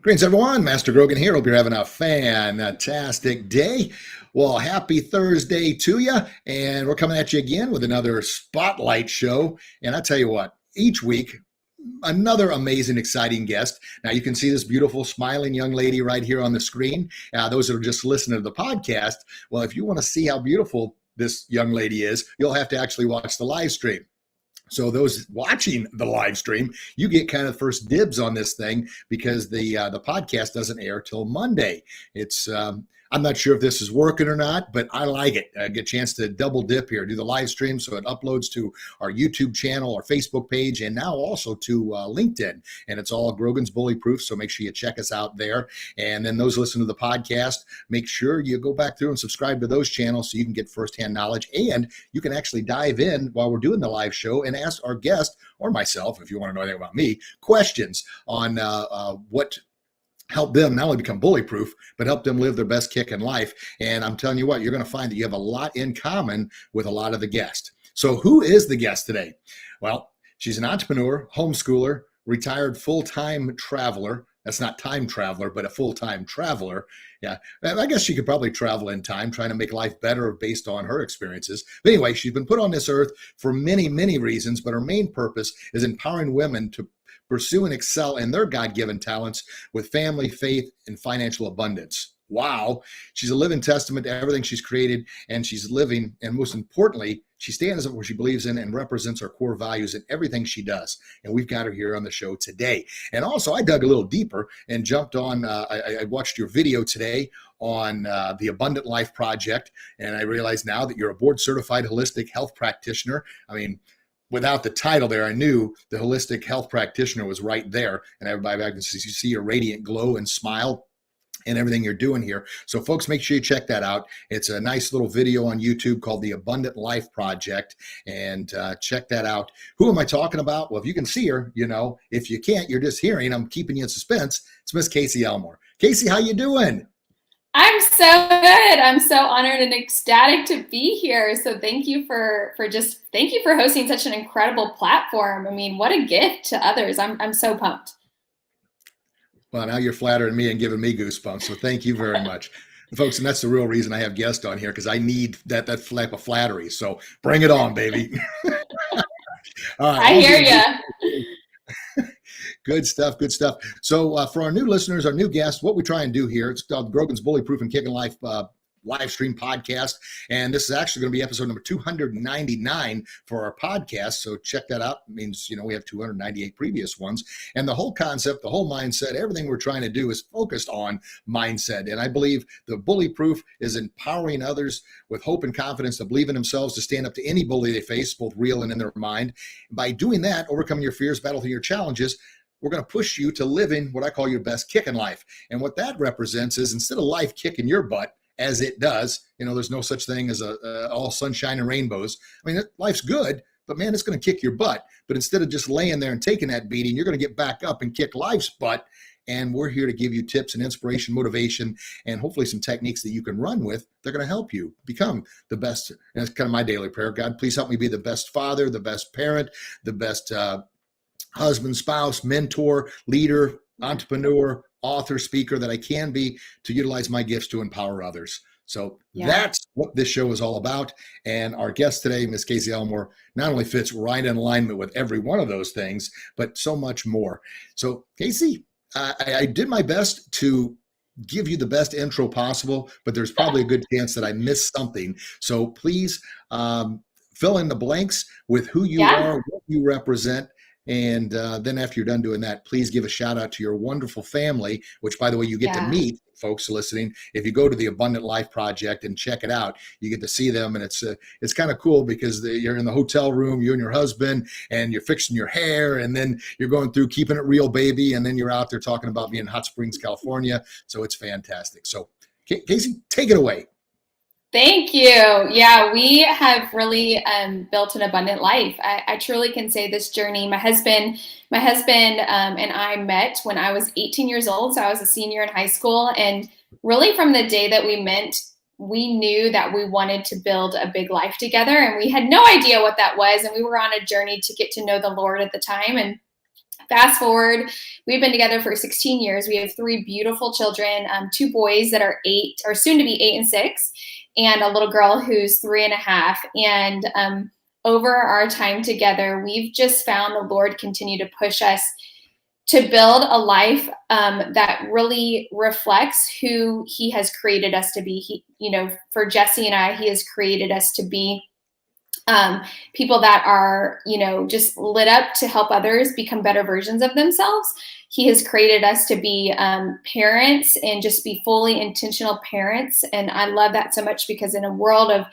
Greetings, everyone. Master Grogan here. Hope you're having a fantastic day. Well, happy Thursday to you. And we're coming at you again with another spotlight show. And I tell you what, each week, another amazing, exciting guest. Now, you can see this beautiful, smiling young lady right here on the screen. Those that are just listening to the podcast, well, if you want to see how beautiful this young lady is, you'll have to actually watch the live stream. So those watching the live stream, you get kind of first dibs on this thing because the podcast doesn't air till Monday. It's I'm not sure if this is working or not, but I like it. I get a chance to double dip here, do the live stream, so it uploads to our YouTube channel, our Facebook page, and now also to LinkedIn. And it's all Grogan's Bully Proof, so make sure you check us out there. And then those listen to the podcast, make sure you go back through and subscribe to those channels so you can get firsthand knowledge. And you can actually dive in while we're doing the live show and ask our guest or myself, if you want to know anything about me, questions on what help them not only become bully proof, but help them live their best kick in life. And I'm telling you what, you're going to find that you have a lot in common with a lot of the guests. So who is the guest today? Well, she's an entrepreneur, homeschooler, retired full-time traveler. That's not time traveler, but a full-time traveler. Yeah, I guess she could probably travel in time, trying to make life better based on her experiences. But anyway, she's been put on this earth for many, many reasons, but her main purpose is empowering women to pursue and excel in their God-given talents with family, faith, and financial abundance. Wow. She's a living testament to everything she's created, and she's living, and most importantly, she stands up where she believes in and represents our core values in everything she does. And we've got her here on the show today. And also, I dug a little deeper and jumped on, I watched your video today on the Abundant Life Project, and I realize now that you're a board-certified holistic health practitioner. I mean, without the title there, I knew the holistic health practitioner was right there. And everybody can see your radiant glow and smile and everything you're doing here. So folks, make sure you check that out. It's a nice little video on YouTube called the Abundant Life Project, and check that out. Who am I talking about? Well, if you can see her, you know. If you can't, you're just hearing. I'm keeping you in suspense. It's Miss Casey Elmore. Casey, how you doing? I'm so good. I'm so honored and ecstatic to be here. So thank you for hosting such an incredible platform. I mean, what a gift to others. I'm so pumped. Well, now you're flattering me and giving me goosebumps. So thank you very much. Folks, and that's the real reason I have guests on here, because I need that type of flattery. So bring it on, baby. All right, I hear you. Good stuff. Good stuff. So for our new listeners, our new guests, what we try and do here, it's called Grogan's Bully Proof and Kicking Life live stream podcast. And this is actually going to be episode number 299 for our podcast. So check that out. It means, you know, we have 298 previous ones. And the whole concept, the whole mindset, everything we're trying to do is focused on mindset. And I believe the bully proof is empowering others with hope and confidence to believe in themselves, to stand up to any bully they face, both real and in their mind. By doing that, overcoming your fears, battle through your challenges, we're going to push you to living what I call your best kick in life. And what that represents is, instead of life kicking your butt, as it does, you know, there's no such thing as all sunshine and rainbows. I mean, life's good, but man, it's going to kick your butt. But instead of just laying there and taking that beating, you're going to get back up and kick life's butt. And we're here to give you tips and inspiration, motivation, and hopefully some techniques that you can run with. They're going to help you become the best. And that's kind of my daily prayer. God, please help me be the best father, the best parent, the best husband, spouse, mentor, leader, entrepreneur, author, speaker that I can be, to utilize my gifts to empower others. So That's what this show is all about. And our guest today, Miss Casey Elmore, not only fits right in alignment with every one of those things, but so much more. So Casey, I did my best to give you the best intro possible, but there's probably a good chance that I missed something. So please fill in the blanks with who you are, what you represent. And then after you're done doing that, please give a shout out to your wonderful family, which, by the way, you get to meet, folks listening. If you go to the Abundant Life Project and check it out, you get to see them. And it's kind of cool because you're in the hotel room, you and your husband, and you're fixing your hair, and then you're going through Keeping It Real, Baby, and then you're out there talking about being in Hot Springs, California. So it's fantastic. So Casey, take it away. Thank you. Yeah, we have really built an abundant life. I truly can say this journey. My husband and I met when I was 18 years old. So I was a senior in high school. And really from the day that we met, we knew that we wanted to build a big life together. And we had no idea what that was. And we were on a journey to get to know the Lord at the time. And Fast forward, we've been together for 16 years. We have 3 beautiful children, 2 boys that are 8 or soon to be 8 and 6, and a little girl who's 3.5. And over our time together, we've just found the Lord continue to push us to build a life that really reflects who He has created us to be. For Jesse and I, He has created us to be people that are, just lit up to help others become better versions of themselves. He has created us to be parents and just be fully intentional parents. And I love that so much, because in a world of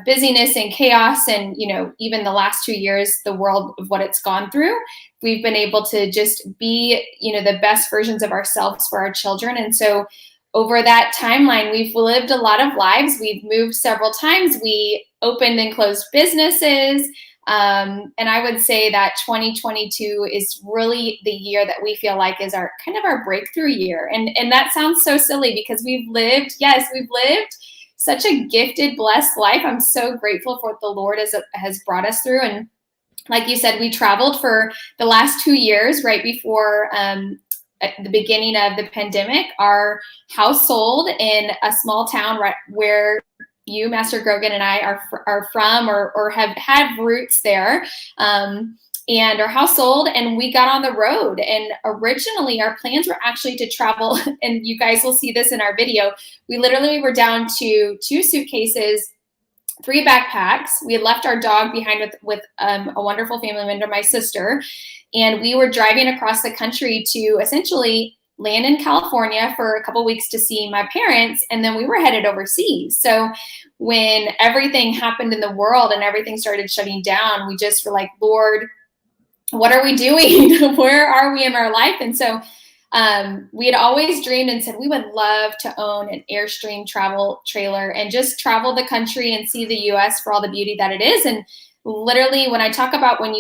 busyness and chaos, and even the last 2 years, the world of what it's gone through, we've been able to just be the best versions of ourselves for our children. And so over that timeline, we've lived a lot of lives. We've moved several times. We opened and closed businesses. And I would say that 2022 is really the year that we feel like is our kind of our breakthrough year. And that sounds so silly, because we've lived such a gifted, blessed life. I'm so grateful for what the Lord has brought us through. And like you said, we traveled for the last 2 years, right before at the beginning of the pandemic. Our house sold in a small town right where you, Master Grogan, and I are from, or have had roots there. And our house sold, and we got on the road. And originally our plans were actually to travel, and you guys will see this in our video. We literally were down to 2 suitcases, 3 backpacks. We had left our dog behind with a wonderful family member, my sister, and we were driving across the country to essentially land in California for a couple weeks to see my parents, and then we were headed overseas. So when everything happened in the world and everything started shutting down, we just were like, Lord, what are we doing? Where are we in our life? And so we had always dreamed and said we would love to own an Airstream travel trailer and just travel the country and see the U.S. for all the beauty that it is. And literally, when I talk about when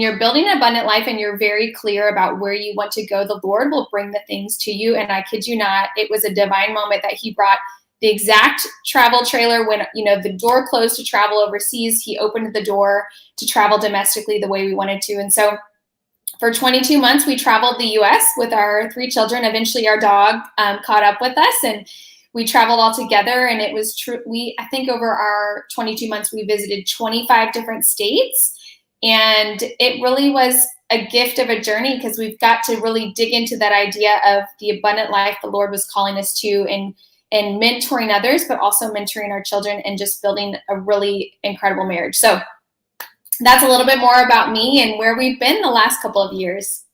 you're building an abundant life and you're very clear about where you want to go, the Lord will bring the things to you. And I kid you not, it was a divine moment that He brought the exact travel trailer when, the door closed to travel overseas. He opened the door to travel domestically the way we wanted to. And so for 22 months, we traveled the U.S. with our 3 children. Eventually, our dog caught up with us, and we traveled all together. And it was true. I think over our 22 months, we visited 25 different states. And it really was a gift of a journey, because we've got to really dig into that idea of the abundant life the Lord was calling us to, and mentoring others, but also mentoring our children and just building a really incredible marriage. So that's a little bit more about me and where we've been the last couple of years.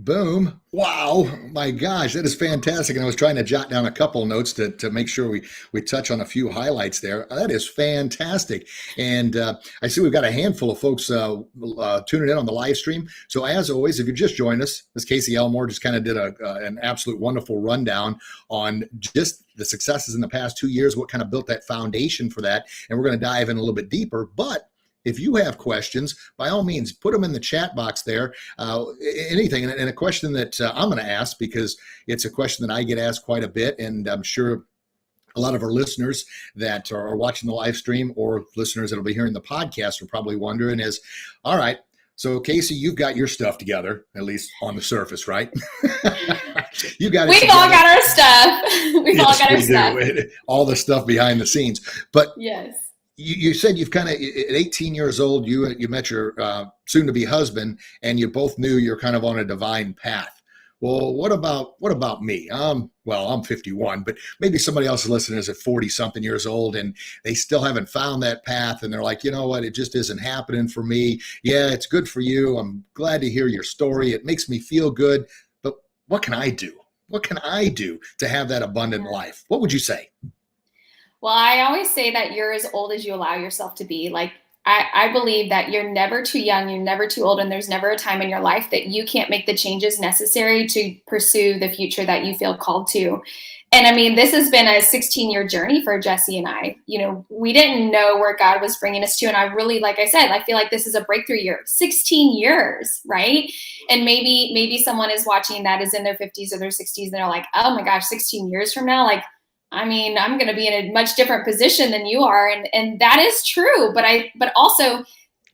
Boom. Wow. My gosh, that is fantastic. And I was trying to jot down a couple notes to make sure we touch on a few highlights there. That is fantastic. And I see we've got a handful of folks tuning in on the live stream. So as always, if you just joined us, Ms. Casey Elmore just kind of did an absolute wonderful rundown on just the successes in the past 2 years, what kind of built that foundation for that. And we're going to dive in a little bit deeper. But if you have questions, by all means, put them in the chat box there. Anything, and a question that I'm going to ask, because it's a question that I get asked quite a bit, and I'm sure a lot of our listeners that are watching the live stream or listeners that will be hearing the podcast are probably wondering is, all right, so Casey, you've got your stuff together, at least on the surface, right? You got it. We've all got our stuff. We've all got our stuff. All the stuff behind the scenes. But yes. You said you've kind of, at 18 years old, you met your soon-to-be husband, and you both knew you're kind of on a divine path. Well, what about me? I'm 51, but maybe somebody else listening is at 40-something years old, and they still haven't found that path, and they're like, you know what, it just isn't happening for me. Yeah, it's good for you. I'm glad to hear your story. It makes me feel good, but what can I do? What can I do to have that abundant life? What would you say? Well, I always say that you're as old as you allow yourself to be. Like, I believe that you're never too young, you're never too old, and there's never a time in your life that you can't make the changes necessary to pursue the future that you feel called to. And I mean, this has been a 16-year journey for Jesse and I. We didn't know where God was bringing us to. And I really, like I said, I feel like this is a breakthrough year. 16 years, right? And maybe someone is watching that is in their 50s or their 60s, and they're like, oh my gosh, 16 years from now, like, I mean, I'm going to be in a much different position than you are. And that is true. But also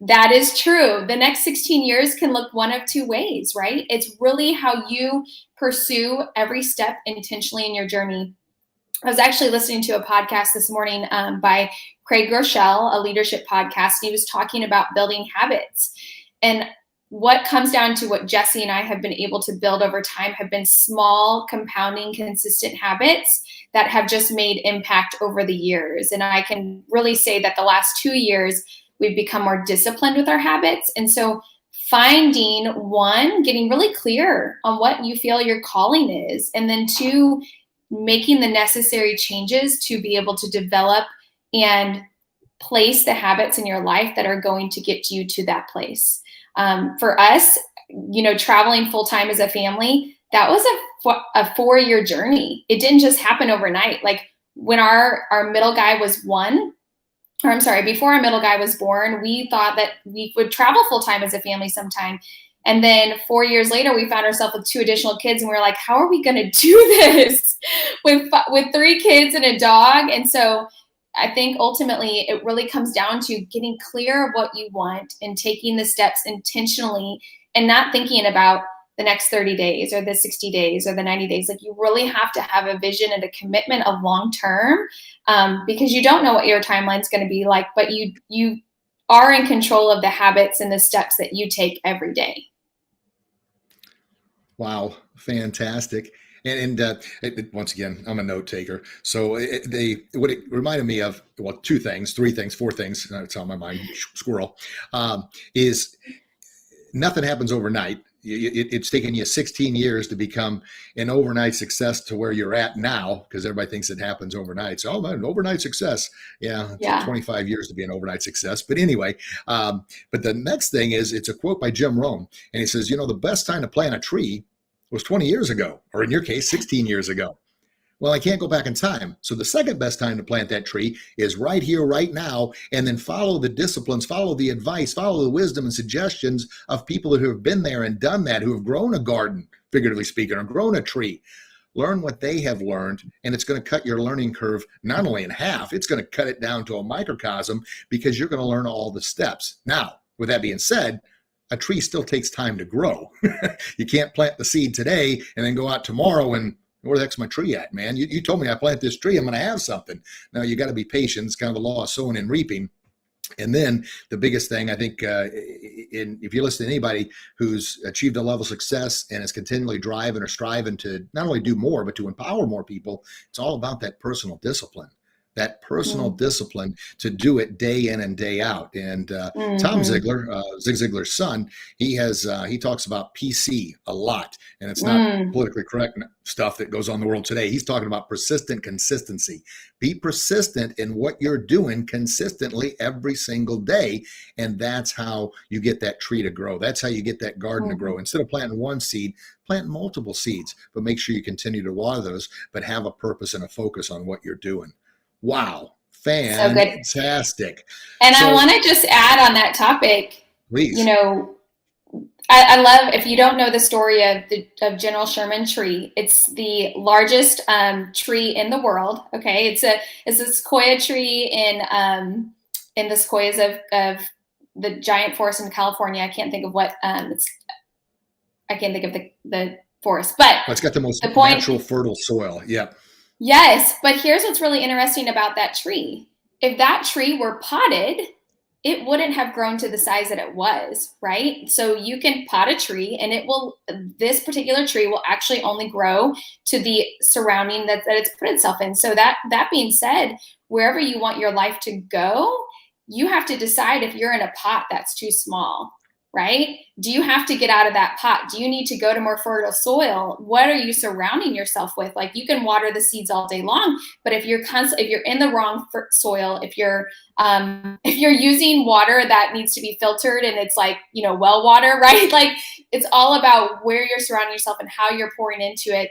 That is true. The next 16 years can look one of two ways, right? It's really how you pursue every step intentionally in your journey. I was actually listening to a podcast this morning by Craig Groeschel, a leadership podcast. He was talking about building habits. And what comes down to what Jesse and I have been able to build over time have been small, compounding, consistent habits that have just made impact over the years. And I can really say that the last 2 years, we've become more disciplined with our habits. And so finding one, getting really clear on what you feel your calling is, and then two, making the necessary changes to be able to develop and place the habits in your life that are going to get you to that place. For us, traveling full time as a family, that was a 4-year journey. It didn't just happen overnight. Like when our middle guy was before our middle guy was born, we thought that we would travel full time as a family sometime. And then 4 years later, we found ourselves with 2 additional kids, and we were like, how are we going to do this with 3 kids and a dog? And so I think ultimately it really comes down to getting clear of what you want and taking the steps intentionally and not thinking about the next 30 days or the 60 days or the 90 days. Like, you really have to have a vision and a commitment of long term, because you don't know what your timeline is going to be like, but you are in control of the habits and the steps that you take every day. Wow, fantastic. And once again, I'm a note taker. So what it reminded me of, well, 2 things, 3 things, 4 things, it's on my mind, squirrel, is nothing happens overnight. It's taken you 16 years to become an overnight success to where you're at now, because everybody thinks it happens overnight. So, an overnight success. Yeah, it took 25 years to be an overnight success. But anyway, but the next thing is, it's a quote by Jim Rohn. And he says, the best time to plant a tree was 20 years ago, or in your case, 16 years ago. Well, I can't go back in time. So the second best time to plant that tree is right here, right now, and then follow the disciplines, follow the advice, follow the wisdom and suggestions of people who have been there and done that, who have grown a garden, figuratively speaking, or grown a tree. Learn what they have learned, and it's going to cut your learning curve not only in half, it's going to cut it down to a microcosm, because you're going to learn all the steps. Now, with that being said, a tree still takes time to grow. You can't plant the seed today and then go out tomorrow and, where the heck's my tree at, man? You told me I plant this tree, I'm going to have something. Now, you got to be patient. It's kind of the law of sowing and reaping. And then the biggest thing, I think, if you listen to anybody who's achieved a level of success and is continually driving or striving to not only do more, but to empower more people, it's all about that personal discipline. That personal discipline to do it day in and day out. And Tom Ziglar, Zig Ziglar's son, he talks about PC a lot, and it's not politically correct stuff that goes on in the world today. He's talking about persistent consistency. Be persistent in what you're doing consistently every single day, and that's how you get that tree to grow. That's how you get that garden to grow. Instead of planting one seed, plant multiple seeds, but make sure you continue to water those, but have a purpose and a focus on what you're doing. Wow. Fantastic. And I want to just add on that topic, please. I love, if you don't know the story of General Sherman tree, it's the largest tree in the world. Okay. It's a sequoia tree in the sequoias of the giant forest in California. I can't think of what, I can't think of the forest, but it's got the most natural fertile soil. Yep. Yes, but here's what's really interesting about that tree. If that tree were potted, it wouldn't have grown to the size that it was, right? So you can pot a tree, and this particular tree will actually only grow to the surrounding that it's put itself in. So that being said, wherever you want your life to go, you have to decide if you're in a pot that's too small, right? Do you have to get out of that pot? Do you need to go to more fertile soil? What are you surrounding yourself with? Like, you can water the seeds all day long, but if you're in the wrong soil, if you're using water that needs to be filtered and it's like, well water, right? Like, it's all about where you're surrounding yourself and how you're pouring into it.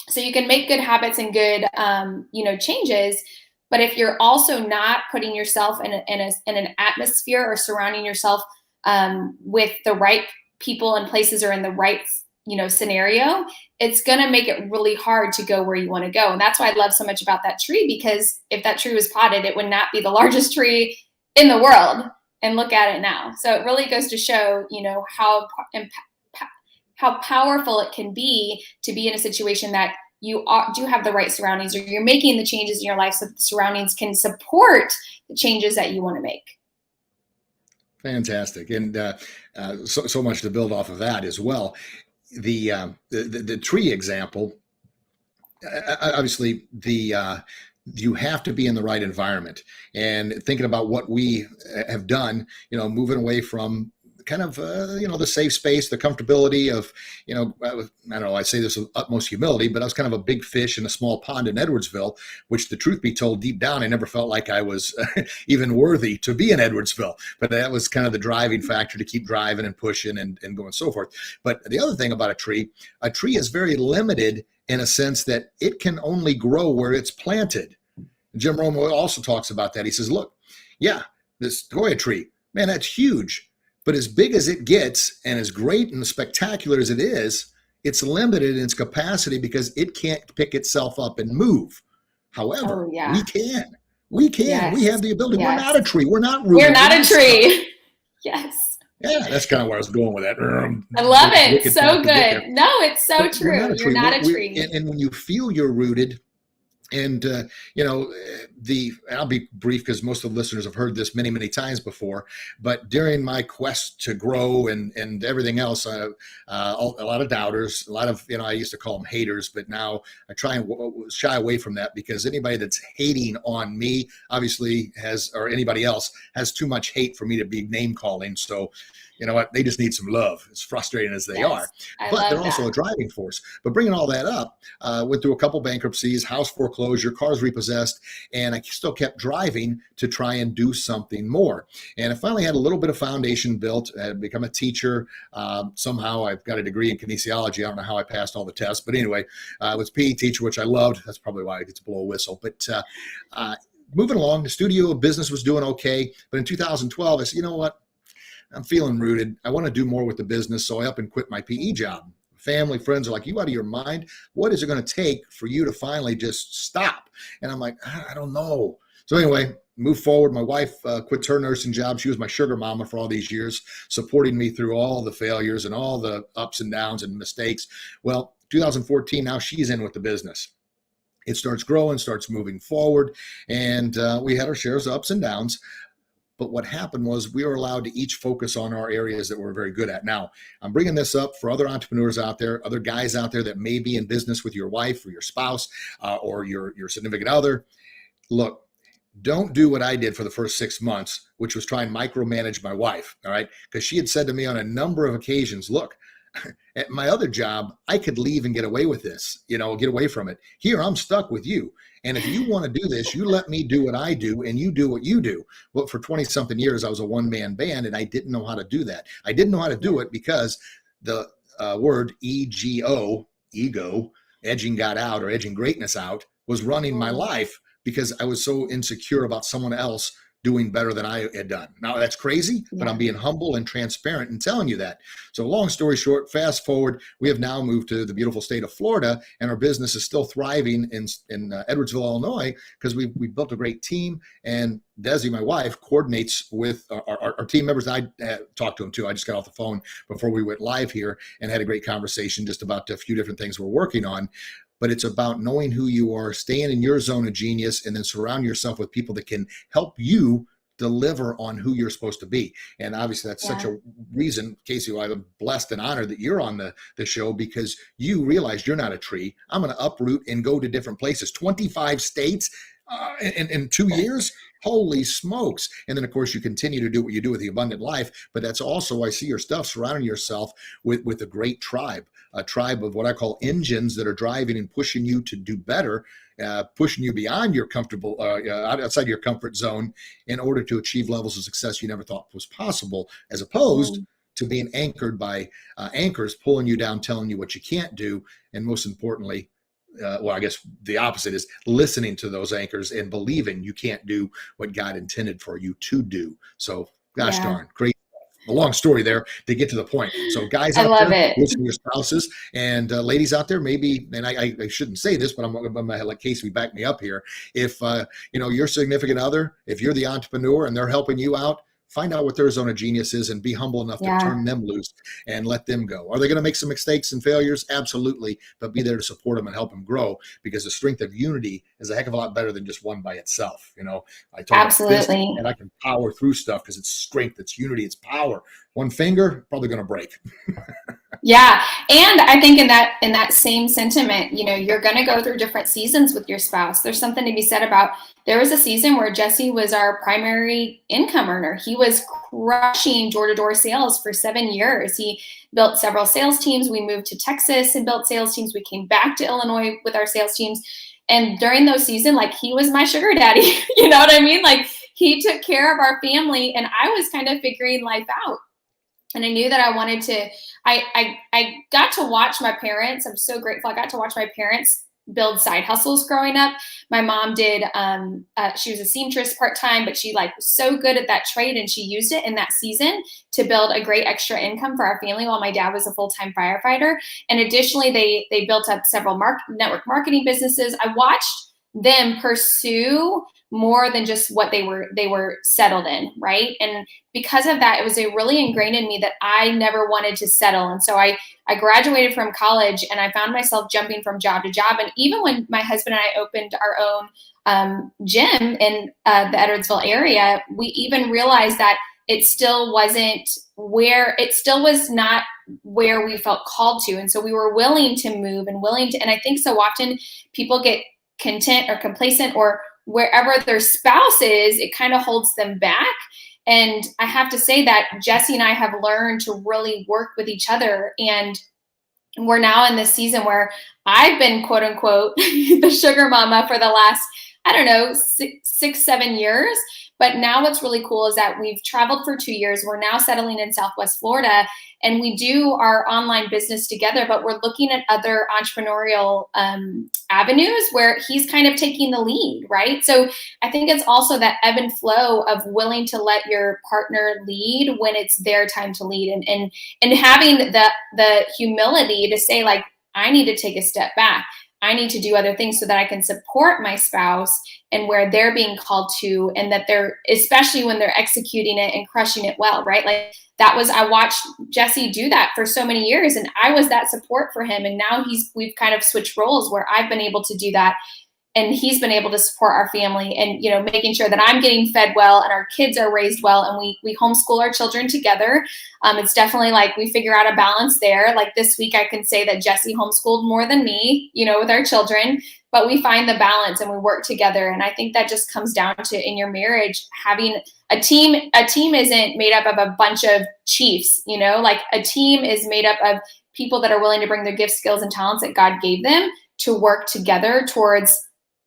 So you can make good habits and good, changes. But if you're also not putting yourself in an atmosphere or surrounding yourself with the right people and places or in the right, scenario, it's going to make it really hard to go where you want to go. And that's why I love so much about that tree, because if that tree was potted, it would not be the largest tree in the world. and look at it now. So it really goes to show, how powerful it can be to be in a situation that do have the right surroundings, or you're making the changes in your life so that the surroundings can support the changes that you want to make. Fantastic. And so much to build off of that as well. The tree example, obviously you have to be in the right environment, and thinking about what we have done, moving away from kind of, the safe space, the comfortability of, I don't know, I say this with utmost humility, but I was kind of a big fish in a small pond in Edwardsville, which, the truth be told, deep down, I never felt like I was even worthy to be in Edwardsville. But that was kind of the driving factor to keep driving and pushing and going and so forth. But the other thing about a tree is very limited in a sense that it can only grow where it's planted. Jim Rohn also talks about that. He says, look, yeah, this Sequoia tree, man, that's huge. But as big as it gets and as great and spectacular as it is, it's limited in its capacity because it can't pick itself up and move. However, we can. Yes. We have the ability. Yes. We're not a tree. We're not rooted. We're not a tree. Yes. Yeah, that's kind of where I was going with that. I love it. So good. No, it's so true. You're not a tree. And when you feel you're rooted, and, I'll be brief because most of the listeners have heard this many, many times before, but during my quest to grow and everything else, a lot of doubters, a lot of, I used to call them haters, but now I try and shy away from that, because anybody that's hating on me obviously or anybody else has too much hate for me to be name calling. So, you know what? They just need some love, as frustrating as they are. But they're also a driving force. But bringing all that up, went through a couple bankruptcies, house foreclosure, cars repossessed, and I still kept driving to try and do something more. And I finally had a little bit of foundation built. I had become a teacher. Somehow I've got a degree in kinesiology. I don't know how I passed all the tests. But anyway, I was a PE teacher, which I loved. That's probably why I get to blow a whistle. But moving along, the studio business was doing okay. But in 2012, I said, you know what? I'm feeling rooted. I want to do more with the business. So I up and quit my PE job. Family, friends are like, you out of your mind? What is it going to take for you to finally just stop? And I'm like, I don't know. So anyway, move forward. My wife quits her nursing job. She was my sugar mama for all these years, supporting me through all the failures and all the ups and downs and mistakes. Well, 2014, now she's in with the business. It starts growing, starts moving forward. And we had our shares of ups and downs. But what happened was we were allowed to each focus on our areas that we're very good at. Now, I'm bringing this up for other entrepreneurs out there, other guys out there that may be in business with your wife or your spouse or your significant other. Look, don't do what I did for the first 6 months, which was try and micromanage my wife, all right? Because she had said to me on a number of occasions, look, at my other job, I could leave and get away with this, get away from it. Here, I'm stuck with you. And if you want to do this, you let me do what I do and you do what you do. Well, for 20 something years, I was a one-man band and I didn't know how to do that. I didn't know how to do it because the word EGO, ego, edging God out or edging greatness out, was running my life because I was so insecure about someone else doing better than I had done. Now that's crazy, but I'm being humble and transparent and telling you that. So long story short, fast forward, we have now moved to the beautiful state of Florida, and our business is still thriving in Edwardsville, Illinois, because we built a great team. And Desi, my wife, coordinates with our team members. I talked to them too. I just got off the phone before we went live here and had a great conversation just about a few different things we're working on. But it's about knowing who you are, staying in your zone of genius, and then surround yourself with people that can help you deliver on who you're supposed to be. And obviously that's such a reason, Casey, why I'm blessed and honored that you're on the show, because you realize you're not a tree. I'm going to uproot and go to different places, 25 states in 2 years. Holy smokes. And then, of course, you continue to do what you do with the abundant life. But that's also, I see your stuff, surrounding yourself with a great tribe, a tribe of what I call engines that are driving and pushing you to do better, pushing you beyond your comfortable, outside your comfort zone in order to achieve levels of success you never thought was possible, as opposed to being anchored by anchors pulling you down, telling you what you can't do. And most importantly, well, I guess the opposite is listening to those anchors and believing you can't do what God intended for you to do. So, gosh darn, great. A long story there to get to the point. So, guys out there, listen to your spouses, and ladies out there, maybe, and I shouldn't say this, but I'm going to let Casey back me up here. If your significant other, if you're the entrepreneur and they're helping you out, find out what their zone of genius is and be humble enough to turn them loose and let them go. Are they going to make some mistakes and failures? Absolutely. But be there to support them and help them grow, because the strength of unity is a heck of a lot better than just one by itself. I talk about fist, and I can power through stuff because it's strength, it's unity, it's power. One finger, probably going to break. Yeah. And I think in that same sentiment, you're going to go through different seasons with your spouse. There's something to be said about, there was a season where Jesse was our primary income earner. He was crushing door-to-door sales for 7 years. He built several sales teams. We moved to Texas and built sales teams. We came back to Illinois with our sales teams. And during those seasons, he was my sugar daddy. You know what I mean? He took care of our family, and I was kind of figuring life out. And I knew that I wanted to, I got to watch my parents. I'm so grateful. I got to watch my parents build side hustles growing up. My mom did, she was a seamstress part-time, but she was so good at that trade, and she used it in that season to build a great extra income for our family while my dad was a full-time firefighter. And additionally, they built up several network marketing businesses. I watched them pursue more than just what they were settled in, right? And because of that, it was really ingrained in me that I never wanted to settle. And so I graduated from college, and I found myself jumping from job to job. And even when my husband and I opened our own gym in the Edwardsville area, we even realized that it still was not where we felt called to. And so we were willing to move and I think so often people get content or complacent, or wherever their spouse is, it kind of holds them back. And I have to say that Jesse and I have learned to really work with each other. And we're now in this season where I've been, quote unquote, the sugar mama for the last, 6-7 years. But now what's really cool is that we've traveled for 2 years. We're now settling in Southwest Florida, and we do our online business together, but we're looking at other entrepreneurial avenues where he's kind of taking the lead, right? So I think it's also that ebb and flow of willing to let your partner lead when it's their time to lead, and having the humility to say, I need to take a step back. I need to do other things so that I can support my spouse and where they're being called to, and that they're, especially when they're executing it and crushing it well, right? I watched Jesse do that for so many years, and I was that support for him. And now we've kind of switched roles where I've been able to do that, and he's been able to support our family, and, making sure that I'm getting fed well and our kids are raised well, and we homeschool our children together. It's definitely we figure out a balance there. This week I can say that Jesse homeschooled more than me, with our children, but we find the balance and we work together. And I think that just comes down to, in your marriage, having a team. A team isn't made up of a bunch of chiefs, a team is made up of people that are willing to bring their gifts, skills, and talents that God gave them to work together towards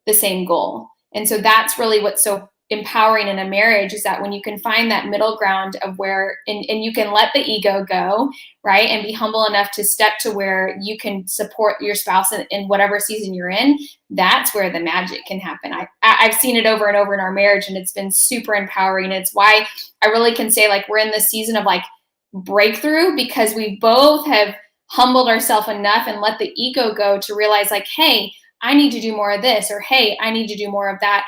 the same goal. And so that's really what's so empowering in a marriage, is that when you can find that middle ground of where, and you can let the ego go, right? And be humble enough to step to where you can support your spouse in whatever season you're in, that's where the magic can happen. I've seen it over and over in our marriage, and it's been super empowering. It's why I really can say we're in this season of breakthrough, because we both have humbled ourselves enough and let the ego go to realize hey, I need to do more of this, or hey, I need to do more of that,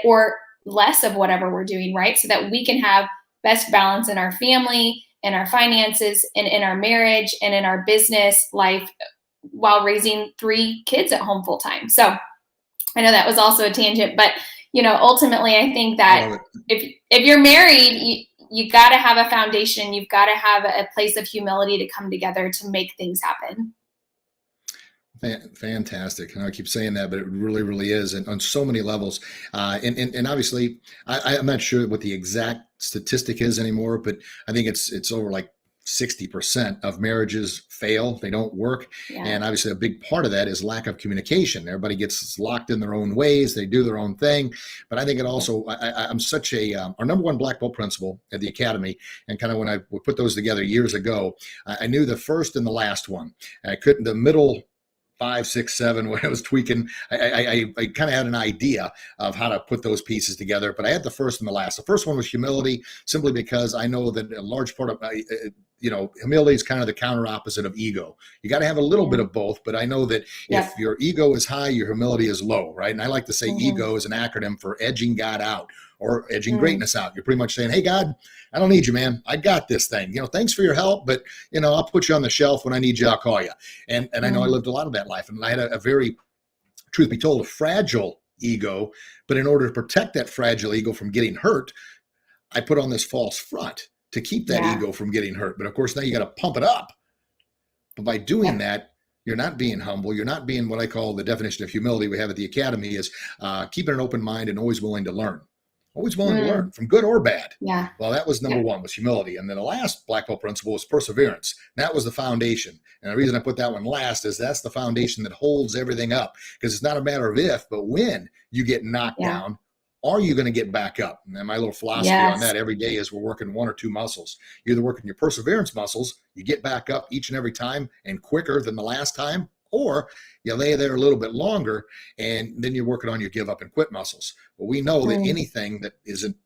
or less of whatever we're doing, right? So that we can have best balance in our family, in our finances, and in our marriage, and in our business life, while raising 3 kids at home full time. So I know that was also a tangent, but ultimately I think that if you're married, you got to have a foundation. You've got to have a place of humility to come together to make things happen. Fantastic. And I keep saying that, but it really, really is, and on so many levels. And obviously, I'm not sure what the exact statistic is anymore, but I think it's over 60% of marriages fail. They don't work. Yeah. And obviously a big part of that is lack of communication. Everybody gets locked in their own ways. They do their own thing. But I think it also, I'm such our number one black belt principle at the Academy, and kind of when I put those together years ago, I knew the first and the last one. And I couldn't, the middle 5, 6, 7, when I was tweaking, I kind of had an idea of how to put those pieces together, but I had the first and the last. The first one was humility, simply because I know that a large part of humility is kind of the counter opposite of ego. You got to have a little bit of both, but I know that if your ego is high, your humility is low, right? And I like to say ego is an acronym for edging God out or edging greatness out. You're pretty much saying, hey, God, I don't need you, man. I got this thing. Thanks for your help, but, I'll put you on the shelf. When I need you, I'll call you. And I know I lived a lot of that life. And I had a very, truth be told, a fragile ego. But in order to protect that fragile ego from getting hurt, I put on this false front to keep that ego from getting hurt. But of course, now you got to pump it up. But by doing that, you're not being humble. You're not being what I call the definition of humility we have at the Academy is keeping an open mind and always willing to learn. Always willing to learn from good or bad. Yeah. Well, that was number one, was humility. And then the last black belt principle was perseverance. That was the foundation. And the reason I put that one last is that's the foundation that holds everything up, because it's not a matter of if, but when you get knocked down, are you going to get back up? And my little philosophy on that every day is we're working one or two muscles. You're either working your perseverance muscles, you get back up each and every time and quicker than the last time, or you lay there a little bit longer and then you're working on your give up and quit muscles. Well, we know that anything that isn't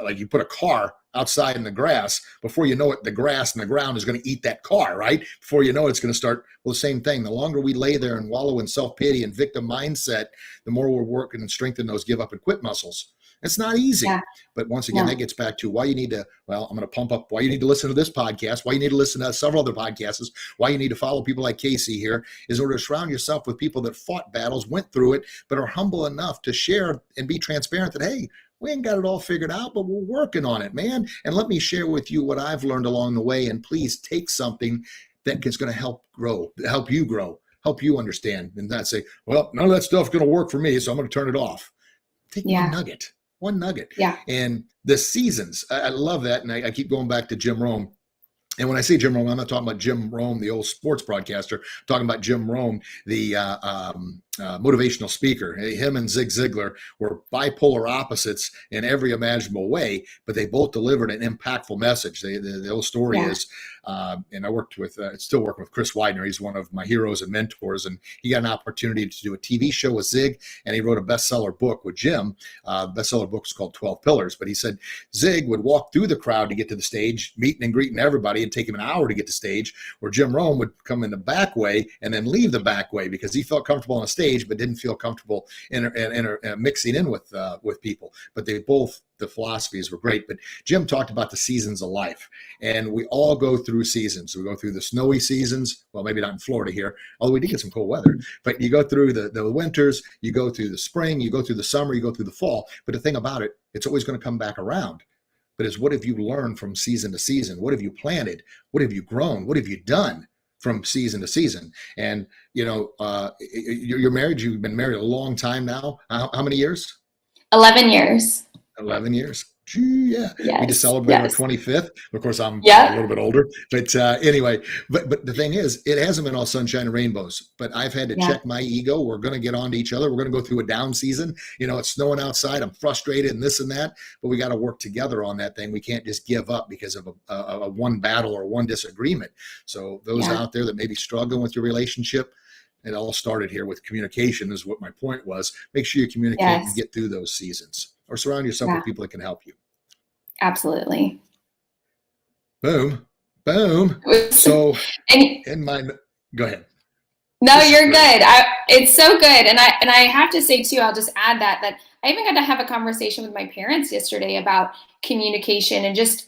like you put a car outside in the grass, before you know it, the grass and the ground is going to eat that car, right? Before you know it, it's going to start. Well, the same thing. The longer we lay there and wallow in self-pity and victim mindset, the more we're working and strengthening those give up and quit muscles. It's not easy. But once again, that gets back to why you need to, I'm going to pump up, why you need to listen to this podcast, why you need to listen to several other podcasts, why you need to follow people like Casey here, is in order to surround yourself with people that fought battles, went through it, but are humble enough to share and be transparent that, hey, we ain't got it all figured out, but we're working on it, man. And let me share with you what I've learned along the way. And please take something that is going to help you grow, help you understand, and not say, well, none of that stuff's going to work for me, so I'm going to turn it off. Take one nugget. And the seasons, I love that. And I keep going back to Jim Rome. And when I say Jim Rome, I'm not talking about Jim Rome, the old sports broadcaster. I'm talking about Jim Rome, the motivational speaker. Him and Zig Ziglar were bipolar opposites in every imaginable way, but they both delivered an impactful message. The old story is, and I still working with Chris Widener. He's one of my heroes and mentors, and he got an opportunity to do a TV show with Zig, and he wrote a bestseller book with Jim. The bestseller book is called 12 Pillars, but he said Zig would walk through the crowd to get to the stage, meeting and greeting everybody, and take him an hour to get to stage, where Jim Rome would come in the back way and then leave the back way because he felt comfortable on a stage but didn't feel comfortable in mixing in with people. But the philosophies were great. But Jim talked about the seasons of life, and we all go through seasons. We go through the snowy seasons. Well, maybe not in Florida here, although we did get some cold weather, but you go through the winters, you go through the spring, you go through the summer, you go through the fall. But the thing about it, it's always going to come back around. But it's what have you learned from season to season? What have you planted? What have you grown? What have you done from season to season? And, you're married. You've been married a long time now. How many years? 11 years. 11 years. Yeah. Yes. We just celebrated our 25th. Of course, I'm a little bit older, but anyway, but the thing is, it hasn't been all sunshine and rainbows, but I've had to check my ego. We're going to get on to each other. We're going to go through a down season. It's snowing outside. I'm frustrated and this and that, but we got to work together on that thing. We can't just give up because of a one battle or one disagreement. So those out there that may be struggling with your relationship, it all started here with communication is what my point was. Make sure you communicate and get through those seasons, or surround yourself with people that can help you. Absolutely. Boom. So, go ahead. No, you're good. It's so good. And I have to say too, I'll just add that I even got to have a conversation with my parents yesterday about communication and just,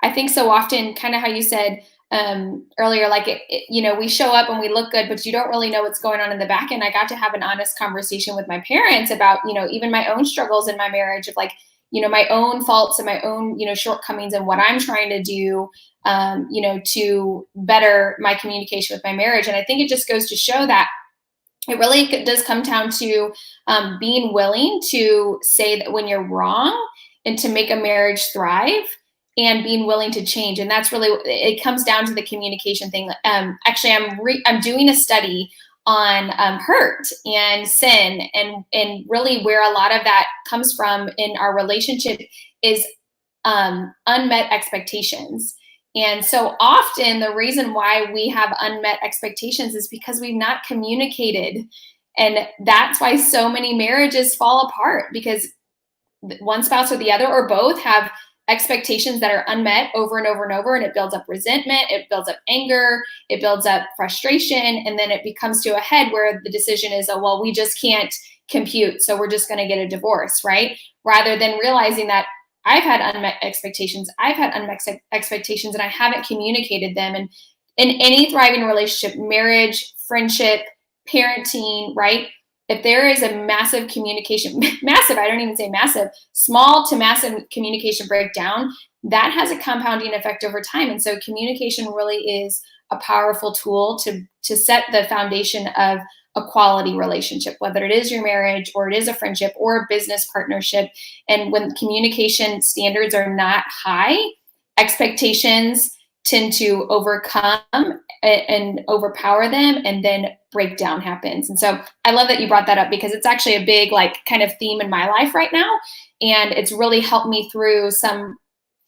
I think so often, kind of how you said earlier, like we show up and we look good, but you don't really know what's going on in the back end. I got to have an honest conversation with my parents about, even my own struggles in my marriage of like, my own faults and my own, shortcomings and what I'm trying to do, to better my communication with my marriage. And I think it just goes to show that it really does come down to being willing to say that when you're wrong and to make a marriage thrive, and being willing to change. And that's really, it comes down to the communication thing. Actually, I'm doing a study on hurt and sin, and really where a lot of that comes from in our relationship is unmet expectations. And so often the reason why we have unmet expectations is because we've not communicated. And that's why so many marriages fall apart, because one spouse or the other or both have expectations that are unmet over and over and over, and it builds up resentment, it builds up anger, it builds up frustration, and then it becomes to a head where the decision is, oh, well, we just can't compute, so we're just going to get a divorce, right? Rather than realizing that I've had unmet expectations, and I haven't communicated them. And in any thriving relationship, marriage, friendship, parenting, right? If there is a massive communication, massive, I don't even say massive, small to massive communication breakdown, that has a compounding effect over time. And so communication really is a powerful tool to set the foundation of a quality relationship, whether it is your marriage or it is a friendship or a business partnership. And when communication standards are not high, expectations tend to overcome and overpower them, and then breakdown happens. And so I love that you brought that up, because it's actually a big kind of theme in my life right now. And it's really helped me through some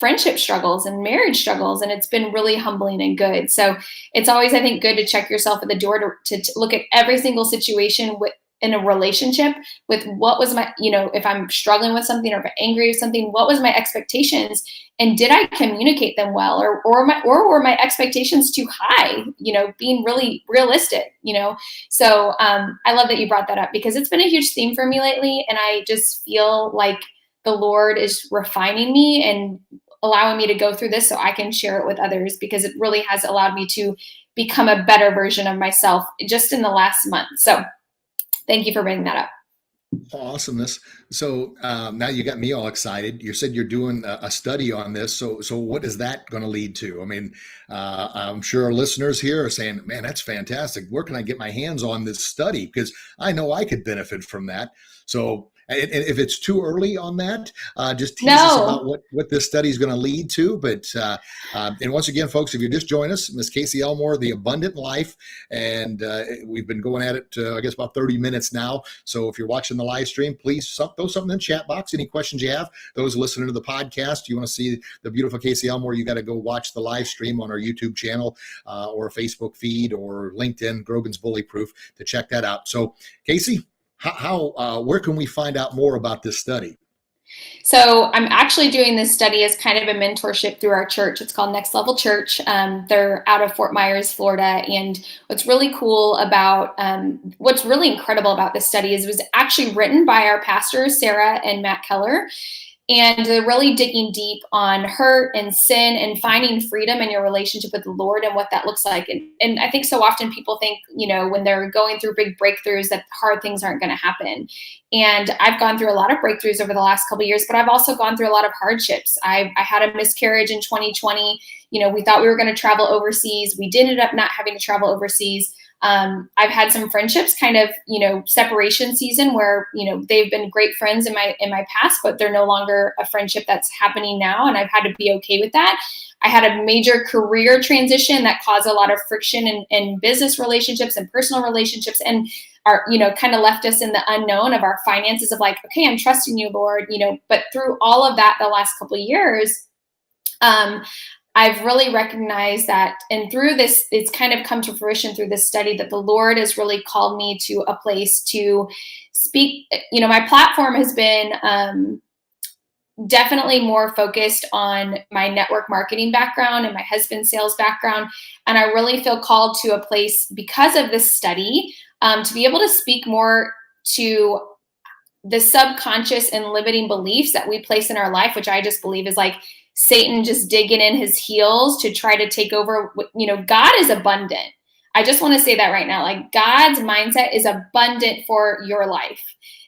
friendship struggles and marriage struggles. And it's been really humbling and good. So it's always, I think, good to check yourself at the door to look at every single situation in a relationship with what was my, if I'm struggling with something or if I'm angry with something, what was my expectations? And did I communicate them well? Or were my expectations too high, being really realistic, So I love that you brought that up, because it's been a huge theme for me lately. And I just feel like the Lord is refining me and allowing me to go through this so I can share it with others, because it really has allowed me to become a better version of myself just in the last month. So thank you for bringing that up. Awesomeness. So now you got me all excited. You said you're doing a study on this. So what is that going to lead to? I mean, I'm sure our listeners here are saying, man, that's fantastic. Where can I get my hands on this study? Because I know I could benefit from that. So and if it's too early on that, just tease us about what this study is going to lead to. But and once again, folks, if you just join us, Miss Casey Elmore, The Abundant Life, and we've been going at it, I guess, about 30 minutes now. So if you're watching the live stream, please throw something in the chat box. Any questions you have? Those listening to the podcast, you want to see the beautiful Casey Elmore, you got to go watch the live stream on our YouTube channel or Facebook feed or LinkedIn, Grogan's Bully Proof, to check that out. So, Casey, where can we find out more about this study? So I'm actually doing this study as kind of a mentorship through our church. It's called Next Level Church. They're out of Fort Myers, Florida. And what's really incredible about this study is it was actually written by our pastors, Sarah and Matt Keller. And they're really digging deep on hurt and sin and finding freedom in your relationship with the Lord and what that looks like. And I think so often people think, when they're going through big breakthroughs, that hard things aren't going to happen. And I've gone through a lot of breakthroughs over the last couple of years, but I've also gone through a lot of hardships. I had a miscarriage in 2020. We thought we were going to travel overseas. We did end up not having to travel overseas. I've had some friendships kind of, separation season where, they've been great friends in my past, but they're no longer a friendship that's happening now. And I've had to be okay with that. I had a major career transition that caused a lot of friction in business relationships and personal relationships, and kind of left us in the unknown of our finances of okay, I'm trusting you, Lord, but through all of that, the last couple of years, I've really recognized that, and through this, it's kind of come to fruition through this study, that the Lord has really called me to a place to speak. My platform has been definitely more focused on my network marketing background and my husband's sales background. And I really feel called to a place because of this study to be able to speak more to the subconscious and limiting beliefs that we place in our life, which I just believe is Satan just digging in his heels to try to take over. God is abundant. I just want to say that right now, God's mindset is abundant for your life.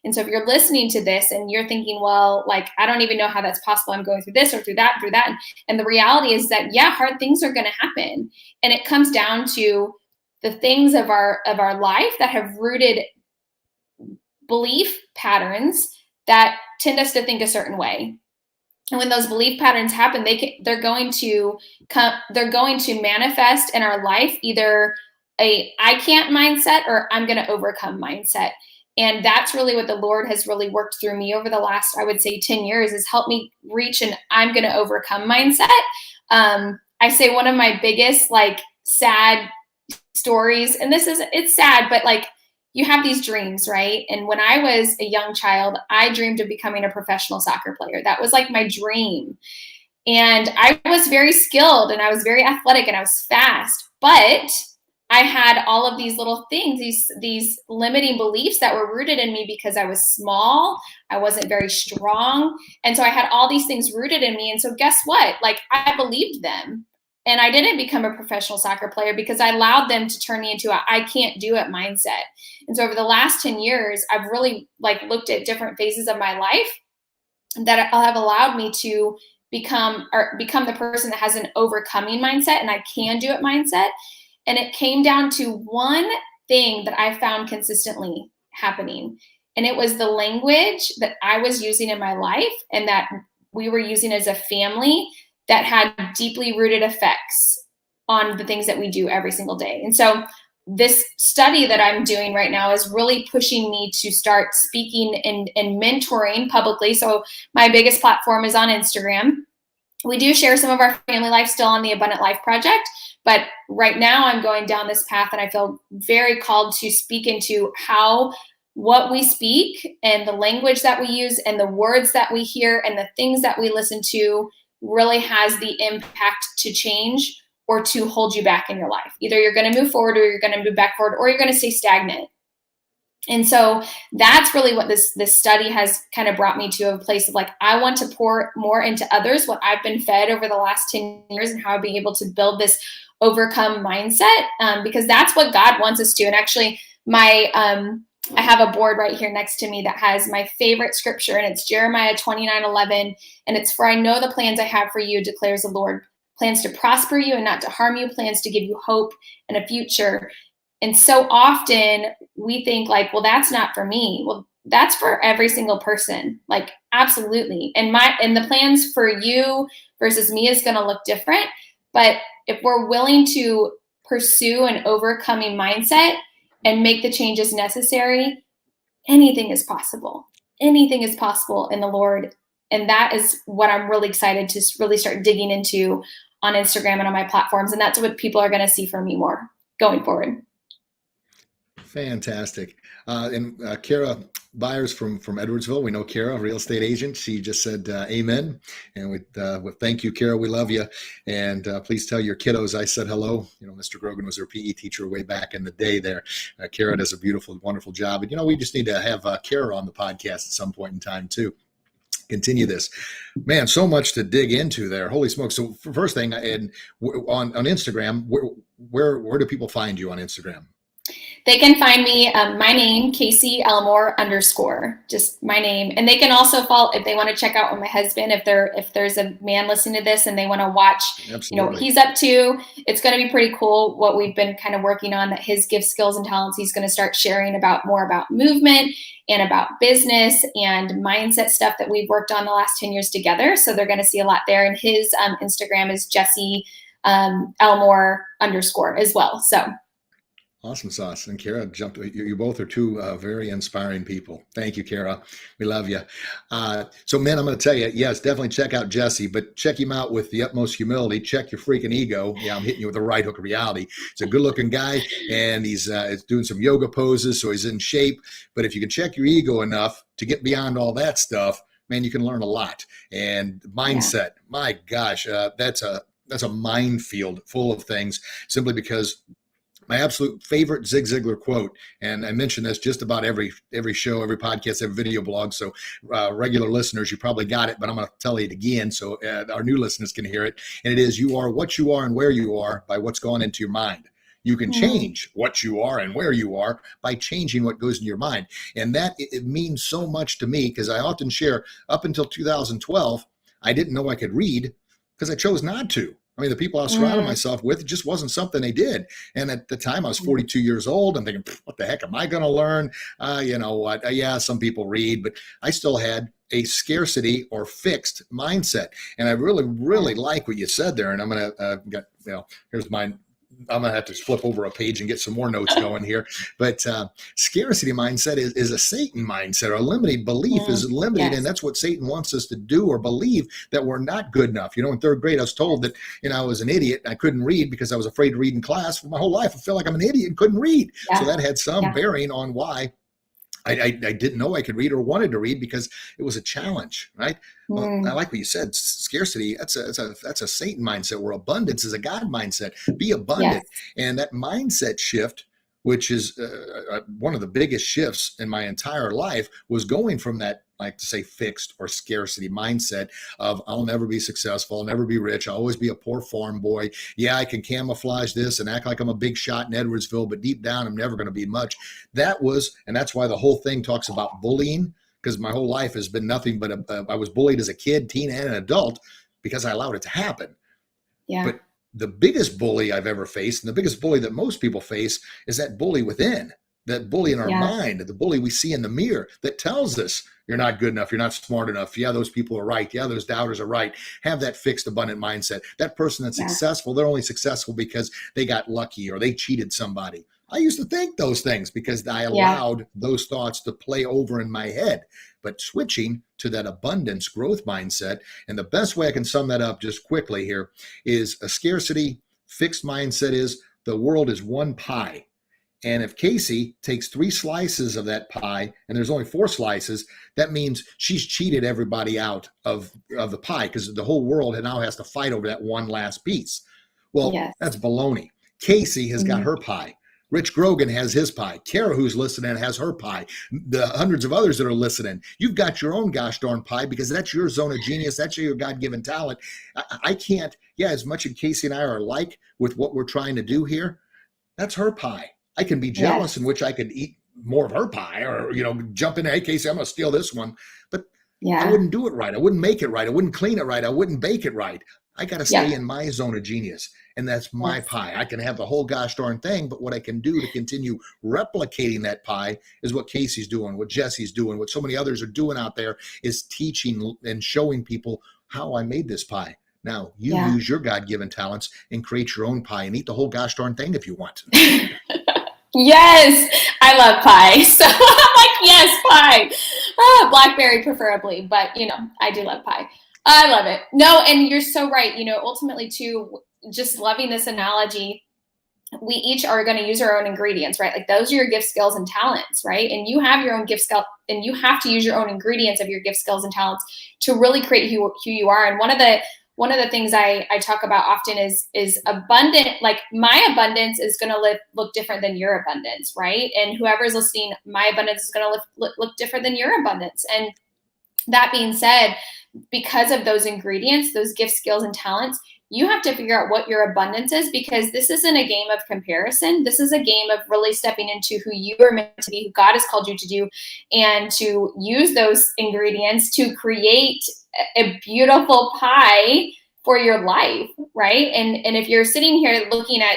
And so if you're listening to this and you're thinking, well, I don't even know how that's possible. I'm going through this or through that. And the reality is that, hard things are going to happen. And it comes down to the things of our life that have rooted belief patterns that tend us to think a certain way. And when those belief patterns happen, they're going to manifest in our life either a I can't mindset or I'm going to overcome mindset. And that's really what the Lord has really worked through me over the last, I would say, 10 years, is help me reach an I'm going to overcome mindset. I say one of my biggest sad stories, and it's sad, but you have these dreams, right? And when I was a young child, I dreamed of becoming a professional soccer player. That was my dream. And I was very skilled and I was very athletic and I was fast, but I had all of these little things, these limiting beliefs that were rooted in me because I was small, I wasn't very strong. And so I had all these things rooted in me. And so guess what? Like, I believed them. And I didn't become a professional soccer player because I allowed them to turn me into a I can't do it mindset. And so over the last 10 years, I've really looked at different phases of my life that have allowed me to become the person that has an overcoming mindset and I can do it mindset. And it came down to one thing that I found consistently happening. And it was the language that I was using in my life and that we were using as a family that had deeply rooted effects on the things that we do every single day. And so this study that I'm doing right now is really pushing me to start speaking and mentoring publicly. So my biggest platform is on Instagram. We do share some of our family life still on the Abundant Life Project, but right now I'm going down this path and I feel very called to speak into how what we speak and the language that we use and the words that we hear and the things that we listen to really has the impact to change or to hold you back in your life. Either you're going to move forward or you're going to move back forward or you're going to stay stagnant. And so that's really what this study has kind of brought me to, a place of I want to pour more into others what I've been fed over the last 10 years and how I've been able to build this overcome mindset, because that's what God wants us to. And actually I have a board right here next to me that has my favorite scripture, and it's Jeremiah 29:11. And it's, "For I know the plans I have for you, declares the Lord, plans to prosper you and not to harm you, plans to give you hope and a future." And so often we think well, that's not for me. Well, that's for every single person. Absolutely. And the plans for you versus me is going to look different. But if we're willing to pursue an overcoming mindset and make the changes necessary, anything is possible. Anything is possible in the Lord. And that is what I'm really excited to really start digging into on Instagram and on my platforms. And that's what people are going to see from me more going forward. Fantastic. And Kara Byers from Edwardsville. We know Kara, real estate agent. She just said amen. And with thank you, Kara. We love you. And please tell your kiddos I said hello. Mr. Grogan was her PE teacher way back in the day there. Kara does a beautiful, wonderful job. And, we just need to have Kara on the podcast at some point in time, too. Continue this, man. So much to dig into there. Holy smokes! So first thing, and on Instagram, where do people find you on Instagram? They can find me, my name, Casey Elmore _, just my name. And they can also follow, if they want to check out what my husband, if there's a man listening to this and they want to watch, what he's up to, it's going to be pretty cool what we've been kind of working on, that his gifts, skills, and talents, he's going to start sharing more about movement and about business and mindset stuff that we've worked on the last 10 years together. So they're going to see a lot there. And his Instagram is Jesse Elmore _ as well. So. Awesome sauce. And Kara jumped. You both are two very inspiring people. Thank you, Kara. We love you. So, man, I'm going to tell you, yes, definitely check out Jesse, but check him out with the utmost humility. Check your freaking ego. Yeah, I'm hitting you with the right hook of reality. He's a good-looking guy, and he's doing some yoga poses, so he's in shape. But if you can check your ego enough to get beyond all that stuff, man, you can learn a lot. And mindset, my gosh, that's a minefield full of things, simply because my absolute favorite Zig Ziglar quote, and I mention this just about every show, every podcast, every video blog. So regular listeners, you probably got it, but I'm going to tell it again so our new listeners can hear it. And it is, you are what you are and where you are by what's gone into your mind. You can change what you are and where you are by changing what goes in your mind. And that it means so much to me, because I often share, up until 2012, I didn't know I could read because I chose not to. I mean, the people I was surrounding myself with, it just wasn't something they did. And at the time, I was 42 years old. I'm thinking, what the heck am I going to learn? You know what? Yeah, some people read, but I still had a scarcity or fixed mindset. And I really, really like what you said there. And I'm going to here's mine. I'm going to have to flip over a page and get some more notes going here. But scarcity mindset is a Satan mindset, or a limiting belief is limited. Yes. And that's what Satan wants us to do, or believe that we're not good enough. In third grade, I was told that, I was an idiot. I couldn't read because I was afraid to read in class. For my whole life, I felt like I'm an idiot and couldn't read. Yeah. So that had some bearing on why I didn't know I could read or wanted to read because it was a challenge, right? Well, I Mm, like what you said. Scarcity, that's a Satan mindset, where abundance is a God mindset. Be yes. abundant. And that mindset shift, which is one of the biggest shifts in my entire life, was going from that, like to say, fixed or scarcity mindset of I'll never be successful, I'll never be rich, I'll always be a poor farm boy. Yeah, I can camouflage this and act like I'm a big shot in Edwardsville, but deep down, I'm never going to be much. And that's why the whole thing talks about bullying, because my whole life has been nothing but I was bullied as a kid, teen, and an adult because I allowed it to happen. Yeah. But the biggest bully I've ever faced, and the biggest bully that most people face, is that bully within, that bully in our Yeah. mind, the bully we see in the mirror that tells us you're not good enough, you're not smart enough. Yeah, those people are right. Yeah, those doubters are right. Have that fixed, abundant mindset. That person that's Yeah. successful, they're only successful because they got lucky or they cheated somebody. I used to think those things because I Yeah. allowed those thoughts to play over in my head. But switching to that abundance growth mindset, and the best way I can sum that up just quickly here is a scarcity fixed mindset is the world is one pie. And if Casey takes 3 slices of that pie and there's only 4 slices, that means she's cheated everybody out of the pie because the whole world now has to fight over that one last piece. Well, Yes. that's baloney. Casey has got Mhm. her pie. Rich Grogan has his pie. Kara, who's listening, has her pie. The hundreds of others that are listening, you've got your own gosh darn pie because that's your zone of genius. That's your God-given talent. I can't, yeah, as much as Casey and I are alike with what we're trying to do here, that's her pie. I can be jealous in Yes. which I could eat more of her pie or, jump in, hey, Casey, I'm going to steal this one. But I Yeah. wouldn't do it right. I wouldn't make it right. I wouldn't clean it right. I wouldn't bake it right. I got to stay Yep. in my zone of genius. And that's my Yes. pie. I can have the whole gosh darn thing, but what I can do to continue replicating that pie is what Casey's doing, what Jesse's doing, what so many others are doing out there is teaching and showing people how I made this pie. Now, you Yeah. use your God given talents and create your own pie and eat the whole gosh darn thing if you want. Yes, I love pie. So I'm like, yes, pie. Blackberry preferably, but I do love pie. I love it. No, and you're so right. Ultimately too, just loving this analogy, we each are going to use our own ingredients, right? Like those are your gift, skills, and talents, right? And you have your own gift, skill, and you have to use your own ingredients of your gift, skills, and talents to really create who you are. And one of the things I talk about often is abundant. Like my abundance is going to look different than your abundance, right? And whoever's listening, my abundance is going to look different than your abundance. And that being said, because of those ingredients, those gifts, skills, and talents, you have to figure out what your abundance is, because this isn't a game of comparison. This is a game of really stepping into who you are meant to be, who God has called you to do, and to use those ingredients to create a beautiful pie for your life, right? And if you're sitting here looking at,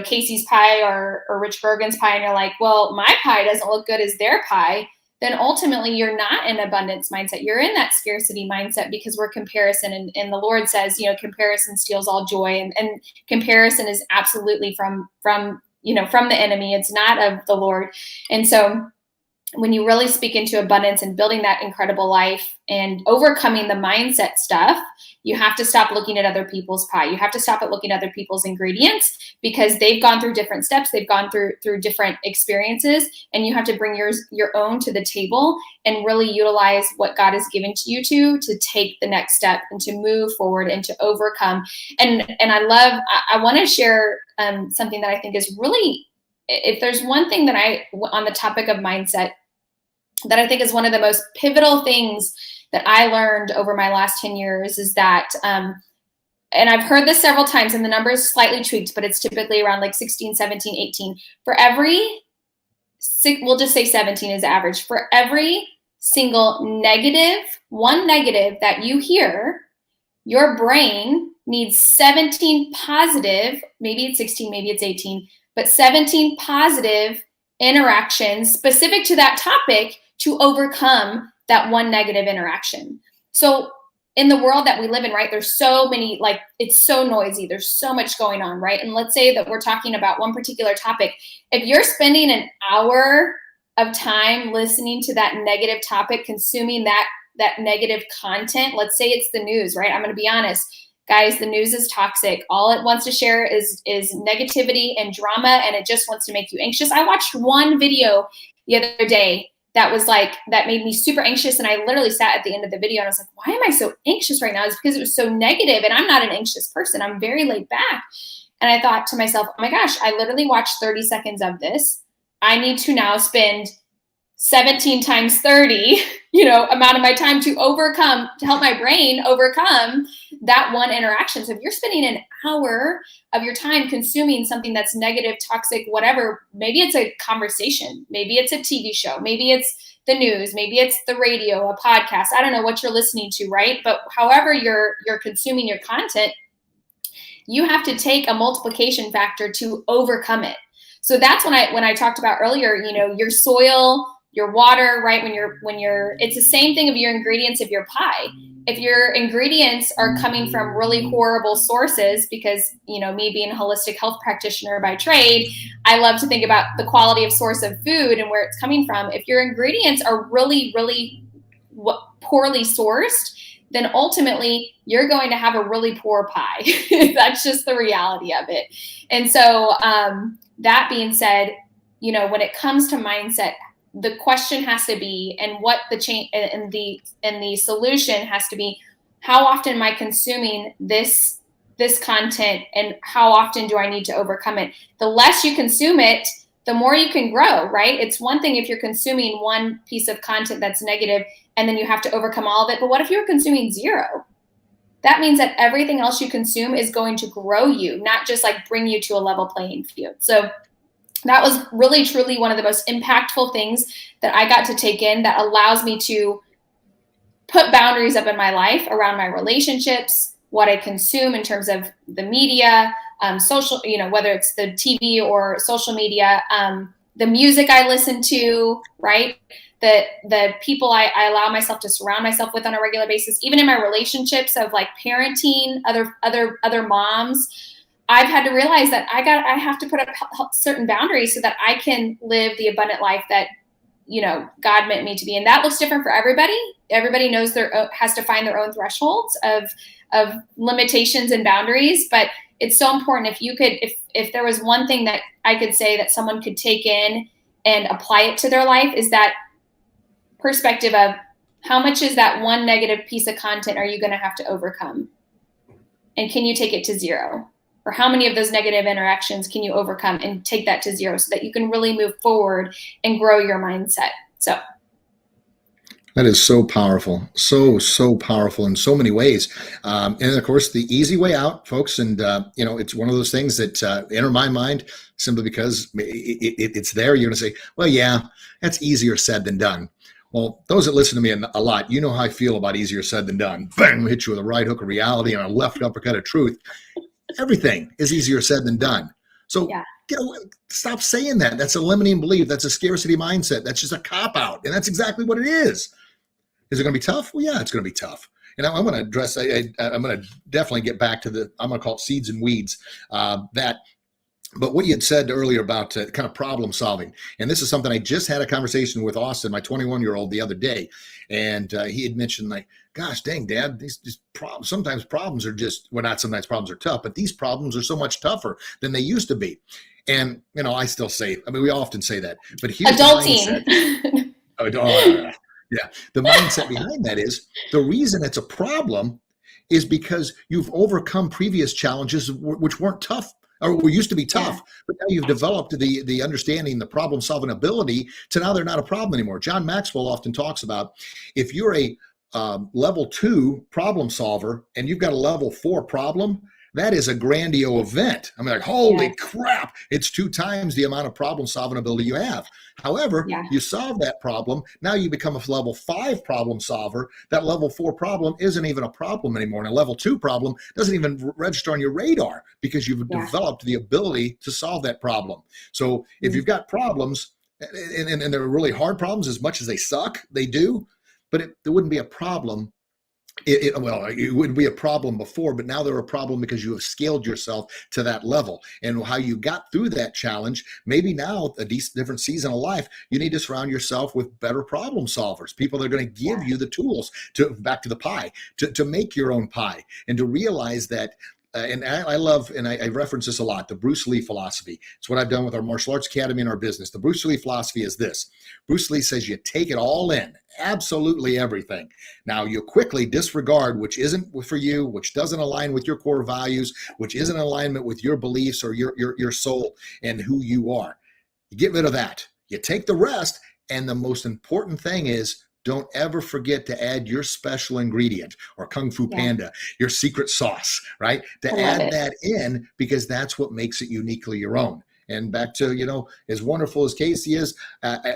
Casey's pie or Rich Grogan's pie, and you're like, well, my pie doesn't look good as their pie, then ultimately you're not in abundance mindset. You're in that scarcity mindset because we're comparison. And the Lord says, comparison steals all joy. And comparison is absolutely from the enemy. It's not of the Lord. And so when you really speak into abundance and building that incredible life and overcoming the mindset stuff, you have to stop looking at other people's pie. You have to stop at looking at other people's ingredients, because they've gone through different steps. They've gone through different experiences, and you have to bring your own to the table and really utilize what God has given to you to take the next step and to move forward and to overcome. And I want to share something that I think is really, if there's one thing that on the topic of mindset, that I think is one of the most pivotal things that I learned over my last 10 years is that, and I've heard this several times and the number is slightly tweaked, but it's typically around like 16, 17, 18. For every, we'll just say 17 is average. For every single one negative that you hear, your brain needs 17 positive, maybe it's 16, maybe it's 18, but 17 positive interactions specific to that topic to overcome that one negative interaction. So in the world that we live in, right, there's so many, like, it's so noisy. There's so much going on, right? And let's say that we're talking about one particular topic. If you're spending an hour of time listening to that negative topic, consuming that negative content, let's say it's the news, right? I'm going to be honest. Guys, the news is toxic. All it wants to share is negativity and drama, and it just wants to make you anxious. I watched one video the other day that was like, that made me super anxious. And I literally sat at the end of the video and I was like, why am I so anxious right now? It's because it was so negative, and I'm not an anxious person. I'm very laid back. And I thought to myself, oh my gosh, I literally watched 30 seconds of this. I need to now spend 17 times 30, amount of my time to help my brain overcome that one interaction. So if you're spending an hour of your time consuming something that's negative, toxic, whatever, maybe it's a conversation, maybe it's a TV show, maybe it's the news, maybe it's the radio, a podcast. I don't know what you're listening to, right? But however you're consuming your content, you have to take a multiplication factor to overcome it. So that's when I talked about earlier, your soil, your water, right? It's the same thing of your ingredients of your pie. If your ingredients are coming from really horrible sources, because, me being a holistic health practitioner by trade, I love to think about the quality of source of food and where it's coming from. If your ingredients are really, really poorly sourced, then ultimately you're going to have a really poor pie. That's just the reality of it. And so that being said, when it comes to mindset, the question has to be, and what the change and the solution has to be, how often am I consuming this content, and how often do I need to overcome it? The less you consume it, the more you can grow, right? It's one thing if you're consuming one piece of content that's negative and then you have to overcome all of it. But what if you're consuming zero? That means that everything else you consume is going to grow you, not just like bring you to a level playing field. So that was really, truly one of the most impactful things that I got to take in, that allows me to put boundaries up in my life around my relationships, what I consume in terms of the media, social, whether it's the TV or social media, the music I listen to, right? The people I allow myself to surround myself with on a regular basis, even in my relationships of like parenting, other moms. I've had to realize that I have to put up certain boundaries so that I can live the abundant life that, God meant me to be. And that looks different for everybody. Everybody knows has to find their own thresholds of limitations and boundaries. But it's so important if there was one thing that I could say that someone could take in and apply it to their life, is that perspective of how much is that one negative piece of content are you going to have to overcome? And can you take it to zero? Or how many of those negative interactions can you overcome and take that to zero so that you can really move forward and grow your mindset? So that is so powerful, so powerful in so many ways. And of course, the easy way out, folks, and it's one of those things that enter my mind simply because it's there. You're going to say, well, yeah, that's easier said than done. Well, those that listen to me a lot, you know how I feel about easier said than done. Bang, hit you with a right hook of reality and a left uppercut of truth. Everything is easier said than done. So stop saying that. That's a limiting belief. That's a scarcity mindset. That's just a cop-out. And that's exactly what it is. Is it going to be tough? Well, yeah, it's going to be tough. And I'm going to address, I'm going to definitely get back to I'm going to call it seeds and weeds. But what you had said earlier about kind of problem solving, and this is something I just had a conversation with Austin, my 21-year-old, the other day, and he had mentioned, like, gosh, dang, Dad, these problems, sometimes problems are just, well, not sometimes problems are tough, but these problems are so much tougher than they used to be. And, I still say, we often say that, but here's adulting. The mindset. Yeah. The mindset behind that is the reason it's a problem is because you've overcome previous challenges which weren't tough or used to be tough, but now you've developed the understanding, the problem solving ability to now they're not a problem anymore. John Maxwell often talks about if you're a level 2 problem solver and you've got a level 4 problem, that is a grandiose event. I mean, like, holy crap, it's 2 times the amount of problem solving ability you have. However, you solve that problem. Now you become a level 5 problem solver. That level 4 problem isn't even a problem anymore. And a level 2 problem doesn't even register on your radar because you've developed the ability to solve that problem. So if you've got problems, and they're really hard problems, as much as they suck, they do, but it wouldn't be a problem. It wouldn't be a problem before, but now they're a problem because you have scaled yourself to that level. And how you got through that challenge, maybe now a different season of life, you need to surround yourself with better problem solvers, people that are going to give you the tools back to the pie, to make your own pie, and to realize that and I love, and I reference this a lot, the Bruce Lee philosophy. It's what I've done with our martial arts academy and our business. The Bruce Lee philosophy is this. Bruce Lee says you take it all in, absolutely everything. Now you quickly disregard which isn't for you, which doesn't align with your core values, which isn't in alignment with your beliefs or your soul and who you are. You get rid of that. You take the rest, and the most important thing is, don't ever forget to add your special ingredient or Kung Fu Panda, your secret sauce, right? To add that in, because that's what makes it uniquely your own. And back to, as wonderful as Casey is,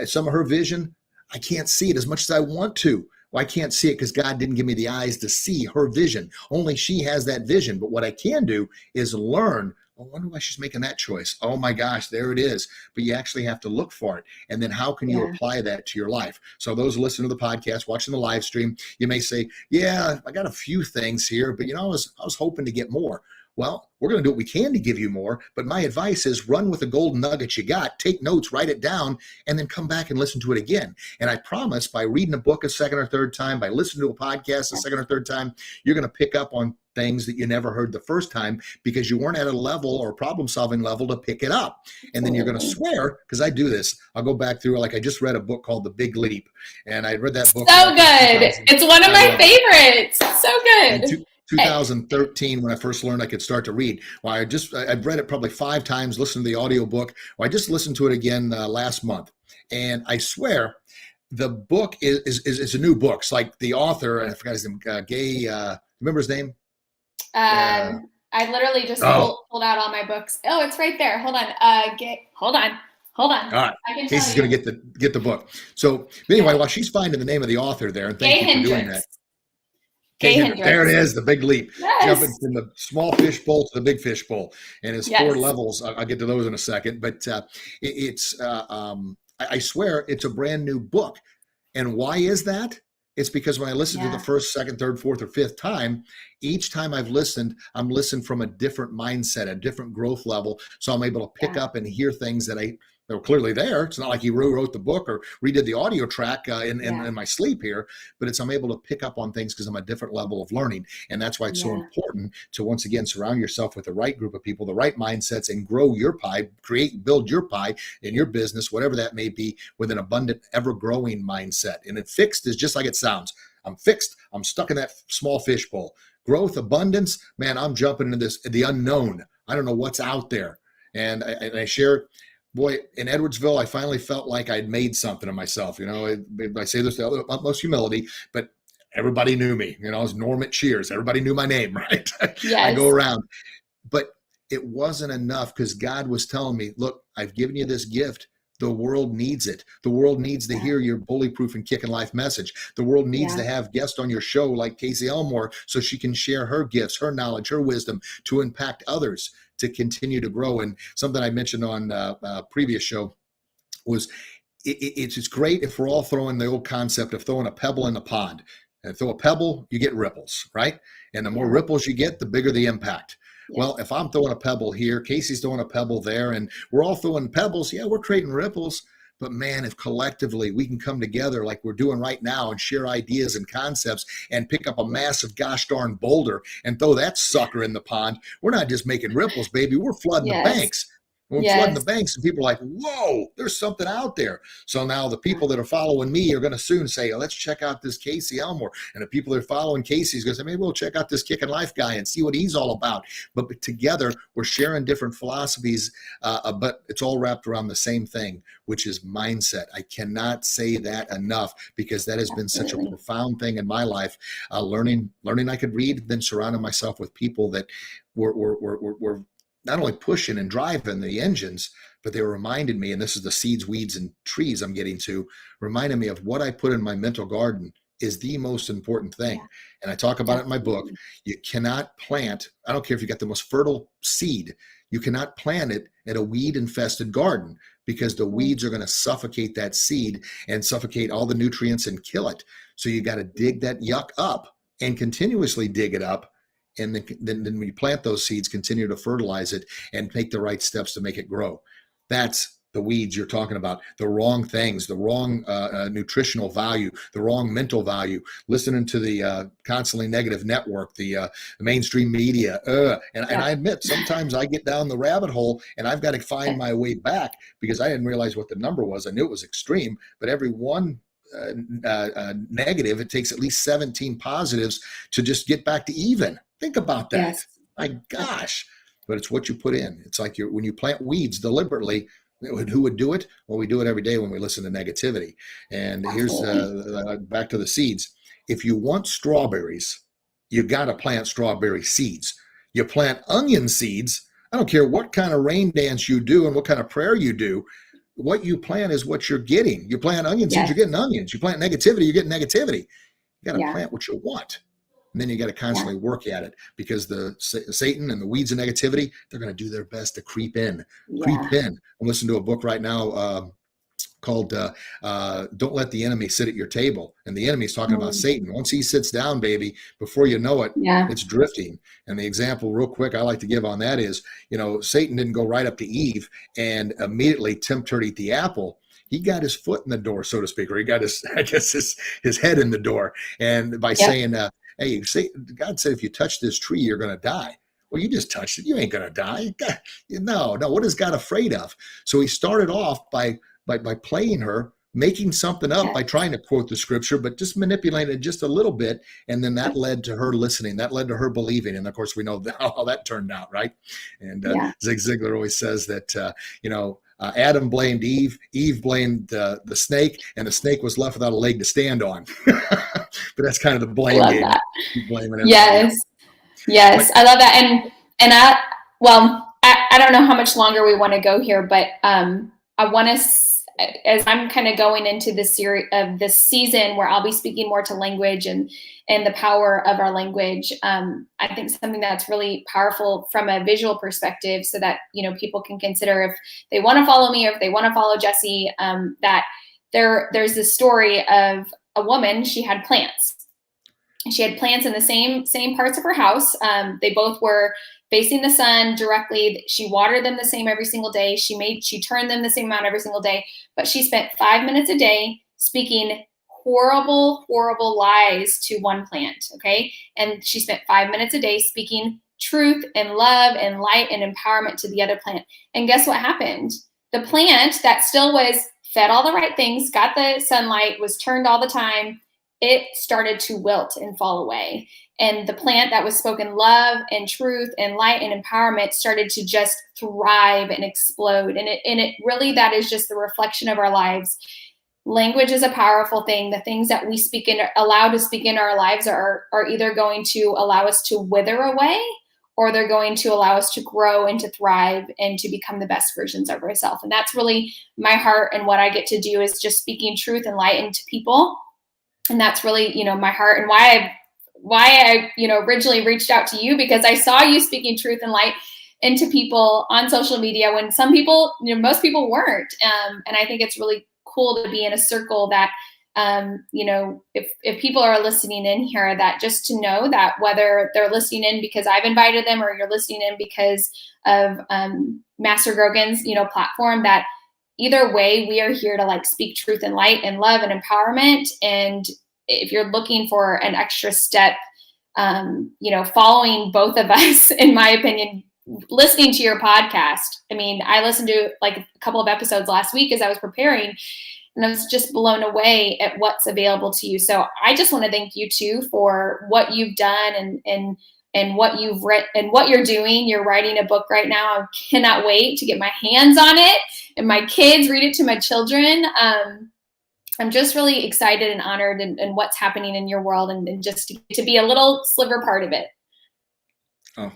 some of her vision, I can't see it as much as I want to. Well, I can't see it because God didn't give me the eyes to see her vision. Only she has that vision. But what I can do is learn. I wonder why she's making that choice. Oh my gosh, there it is. But you actually have to look for it. And then how can you apply that to your life? So those who listen to the podcast, watching the live stream, you may say, yeah, I got a few things here, but I was hoping to get more. Well, we're going to do what we can to give you more. But my advice is run with the golden nuggets you got, take notes, write it down, and then come back and listen to it again. And I promise by reading a book a second or third time, by listening to a podcast a second or third time, you're going to pick up on things that you never heard the first time because you weren't at a level or problem solving level to pick it up. And then you're going to swear, because I do this. I'll go back through, like I just read a book called The Big Leap. And I read that book. So good. It's one of my favorites. So good. 2013, when I first learned I could start to read. Well, I've read it probably 5 times, listened to the audiobook. Well, I just listened to it again last month. And I swear the book is a new book. It's like the author, I forgot his name, remember his name? I literally just pulled out all my books. Oh, it's right there. Hold on. Hold on. All right. Casey's going to get the book. So anyway, while she's finding the name of the author there, and thank you for doing that. There it is, The Big Leap. Yes. Jumping from the small fish bowl to the big fish bowl. And it's 4 levels. I'll get to those in a second. But I swear it's a brand new book. And why is that? It's because when I listen to the first, second, third, fourth, or fifth time, each time I've listened, I'm listening from a different mindset, a different growth level. So I'm able to pick up and hear things that were clearly there. It's not like he rewrote the book or redid the audio track in my sleep here, but I'm able to pick up on things because I'm a different level of learning. And that's why it's so important to, once again, surround yourself with the right group of people, the right mindsets, and grow your pie, build your pie in your business, whatever that may be, with an abundant, ever-growing mindset. And it fixed is just like it sounds. I'm fixed. I'm stuck in that small fish bowl. Growth, abundance, man, I'm jumping into the unknown. I don't know what's out there. And I share, boy, in Edwardsville, I finally felt like I'd made something of myself. I say this with the utmost humility, but everybody knew me. I was Norm at Cheers. Everybody knew my name, right? Yes. I go around. But it wasn't enough because God was telling me, look, I've given you this gift. The world needs it. The world needs to hear your bullyproof and Kickin' Life message. The world needs to have guests on your show like Casey Elmore so she can share her gifts, her knowledge, her wisdom to impact others to continue to grow. And something I mentioned on a previous show was it's great if we're all throwing the old concept of throwing a pebble in the pond. And throw a pebble, you get ripples, right? And the more ripples you get, the bigger the impact. Well, if I'm throwing a pebble here, Casey's throwing a pebble there, and we're all throwing pebbles, we're creating ripples. But man, if collectively we can come together like we're doing right now and share ideas and concepts and pick up a massive gosh darn boulder and throw that sucker in the pond, we're not just making ripples, baby. We're flooding the banks. We're flooding the banks, and people are like, whoa, there's something out there. So now the people that are following me are going to soon say, let's check out this Casey Elmore. And the people that are following Casey's going to say, maybe we'll check out this Kickin' Life guy and see what he's all about. But together, we're sharing different philosophies, but it's all wrapped around the same thing, which is mindset. I cannot say that enough because that has been such a profound thing in my life. Learning I could read, then surrounding myself with people that were not only pushing and driving the engines, but they were reminding me, and this is the seeds, weeds, and trees I'm getting to, reminding me of what I put in my mental garden is the most important thing. And I talk about it in my book. You cannot plant, I don't care if you got the most fertile seed, you cannot plant it at a weed-infested garden because the weeds are going to suffocate that seed and suffocate all the nutrients and kill it. So you got to dig that yuck up and continuously dig it up. And then when you plant those seeds, continue to fertilize it and take the right steps to make it grow. That's the weeds you're talking about, the wrong things, the wrong nutritional value, the wrong mental value, listening to the constantly negative network, the mainstream media. And I admit, sometimes I get down the rabbit hole and I've got to find my way back because I didn't realize what the number was. I knew it was extreme, but every one negative, it takes at least 17 positives to just get back to even. Think about that. Yes. My gosh. But it's what you put in. It's like when you plant weeds deliberately, who would do it? Well, we do it every day when we listen to negativity. And here's back to the seeds. If you want strawberries, you got to plant strawberry seeds. You plant onion seeds. I don't care what kind of rain dance you do and what kind of prayer you do. What you plant is what you're getting. You plant onion seeds, you're getting onions. You plant negativity, you're getting negativity. You got to plant what you want. And then you got to constantly work at it because the Satan and the weeds of negativity, they're going to do their best to creep in. I'm listening to a book right now called Don't Let the Enemy Sit at Your Table. And the enemy's talking about Satan. Once he sits down, baby, before you know it, it's drifting. And the example real quick I like to give on that is, Satan didn't go right up to Eve and immediately tempt her to eat the apple. He got his foot in the door, so to speak, or he got his head in the door. And by saying, hey, God said, if you touch this tree, you're going to die. Well, you just touched it. You ain't going to die. God, no. What is God afraid of? So he started off by playing her, making something up by trying to quote the scripture, but just manipulating it just a little bit. And then that led to her listening. That led to her believing. And of course, we know how that turned out, right? And Zig Ziglar always says that, Adam blamed Eve, Eve blamed the snake, and the snake was left without a leg to stand on. But that's kind of the blame game. Blaming yes. I love that. And I don't know how much longer we want to go here, but I want to, as I'm kind of going into this series of this season where I'll be speaking more to language and the power of our language, I think something that's really powerful from a visual perspective, so that people can consider if they want to follow me or if they want to follow Jesse. That there's this story of a woman. She had plants. She had plants in the same parts of her house. They both were facing the sun directly. She watered them the same every single day. She turned them the same amount every single day, but she spent 5 minutes a day speaking horrible lies to one plant. Okay. And she spent 5 minutes a day speaking truth and love and light and empowerment to the other plant. And guess what happened? The plant that still was fed all the right things, got the sunlight, was turned all the time, it started to wilt and fall away. And the plant that was spoken love and truth and light and empowerment started to just thrive and explode. And it really, that is just the reflection of our lives. Language is a powerful thing. The things that we allow to speak in our lives are either going to allow us to wither away, or they're going to allow us to grow and to thrive and to become the best versions of ourselves. And that's really my heart, and what I get to do is just speaking truth and light into people. And that's really, my heart, and why I originally reached out to you, because I saw you speaking truth and light into people on social media when some people, most people weren't. And I think it's really cool to be in a circle that, if people are listening in here, that just to know that whether they're listening in because I've invited them, or you're listening in because of Master Grogan's, platform, that either way, we are here to speak truth and light and love and empowerment. And if you're looking for an extra step, following both of us, in my opinion, listening to your podcast. I mean, I listened to a couple of episodes last week as I was preparing, and I was just blown away at what's available to you. So I just want to thank you too for what you've done and what you've written and what you're doing. You're writing a book right now. I cannot wait to get my hands on it and my kids read it to my children. I'm just really excited and honored and what's happening in your world, and just to be a little sliver part of it. Oh,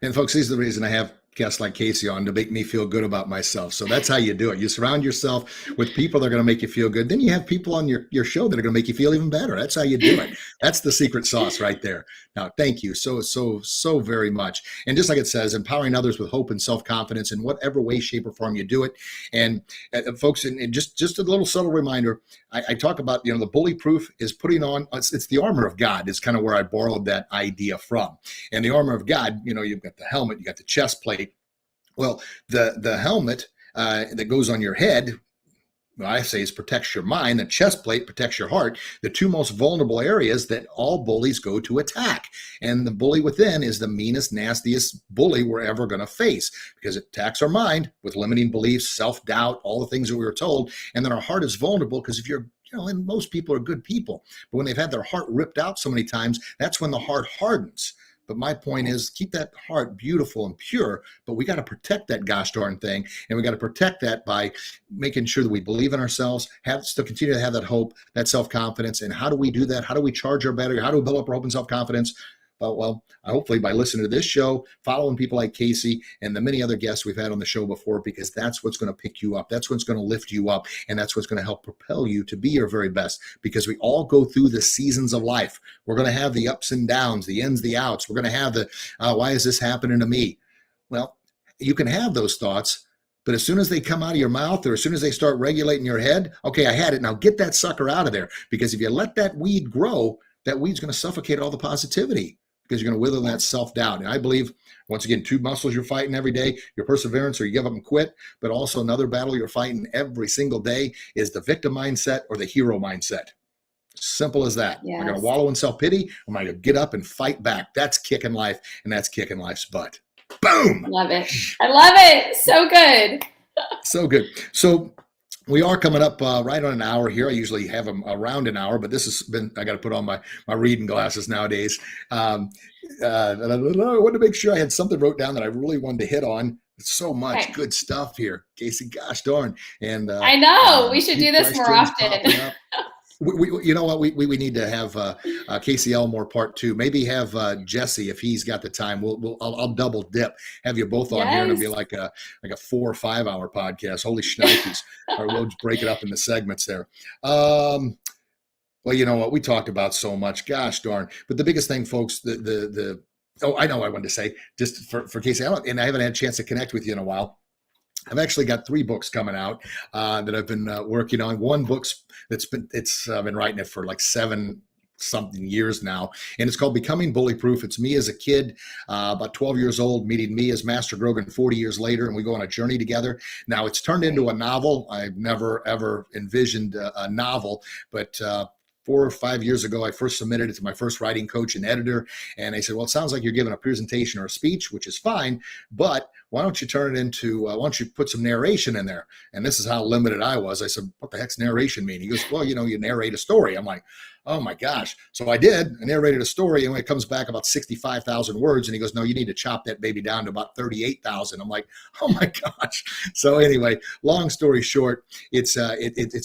and folks, this is the reason I have guests like Casey on, to make me feel good about myself. So that's how you do it. You surround yourself with people that are going to make you feel good. Then you have people on your show that are going to make you feel even better. That's how you do it. That's the secret sauce right there. Now, thank you so very much. And just like it says, empowering others with hope and self-confidence in whatever way, shape, or form you do it. And folks, and just a little subtle reminder, I talk about, the bully proof is putting on, it's the armor of God is kind of where I borrowed that idea from. And the armor of God, you've got the helmet, you got the chest plate. Well, the helmet that goes on your head, what I say is protects your mind. The chest plate protects your heart. The two most vulnerable areas that all bullies go to attack. And the bully within is the meanest, nastiest bully we're ever going to face, because it attacks our mind with limiting beliefs, self-doubt, all the things that we were told. And then our heart is vulnerable because if you're, and most people are good people, but when they've had their heart ripped out so many times, that's when the heart hardens. But my point is, keep that heart beautiful and pure, but we got to protect that gosh darn thing. And we got to protect that by making sure that we believe in ourselves, still continue to have that hope, that self-confidence. And how do we do that? How do we charge our battery? How do we build up our hope and self-confidence? Well, hopefully by listening to this show, following people like Casey and the many other guests we've had on the show before, because that's what's going to pick you up. That's what's going to lift you up. And that's what's going to help propel you to be your very best, because we all go through the seasons of life. We're going to have the ups and downs, the ins, the outs. We're going to have the, why is this happening to me? Well, you can have those thoughts, but as soon as they come out of your mouth, or as soon as they start regulating your head, okay, I had it. Now get that sucker out of there. Because if you let that weed grow, that weed's going to suffocate all the positivity, because you're going to wither that self-doubt. And I believe, once again, two muscles you're fighting every day, your perseverance, or you give up and quit. But also another battle you're fighting every single day is the victim mindset or the hero mindset. Simple as that. Yes. Am I going to wallow in self-pity? Or am I going to get up and fight back? That's Kickin' Life, and that's Kickin' Life's butt. Boom! Love it. I love it. So good. So good. So we are coming up right on an hour here. I usually have them around an hour, but this has been, I got to put on my reading glasses nowadays. And I wanted to make sure I had something wrote down that I really wanted to hit on. So much good stuff here, Casey. Gosh darn. And I know we should do this more often. We you know what? We need to have Casey Elmore part 2. Maybe have Jesse, if he's got the time. I'll double dip. Have you both on here, and it'll be like a 4 or 5 hour podcast. Holy shnikes! Or we'll just break it up into segments there. Well, you know what? We talked about so much. Gosh darn! But the biggest thing, folks, oh, I know what I wanted to say. Just for Casey, and I haven't had a chance to connect with you in a while. I've actually got 3 books coming out that I've been working on. One book's I've been writing it for like 7 something years now, and it's called Becoming Bully Proof. It's me as a kid, about 12 years old, meeting me as Master Grogan 40 years later, and we go on a journey together. Now it's turned into a novel. I've never ever envisioned a novel, but 4 or 5 years ago, I first submitted it to my first writing coach and editor, and they said, well, it sounds like you're giving a presentation or a speech, which is fine, but why don't you turn it into, why don't you put some narration in there? And this is how limited I was. I said, what the heck's narration mean? He goes, well, you narrate a story. I'm like, oh my gosh. So I did. I narrated a story, and when it comes back about 65,000 words, and he goes, no, you need to chop that baby down to about 38,000. I'm like, oh my gosh. So anyway, long story short, it's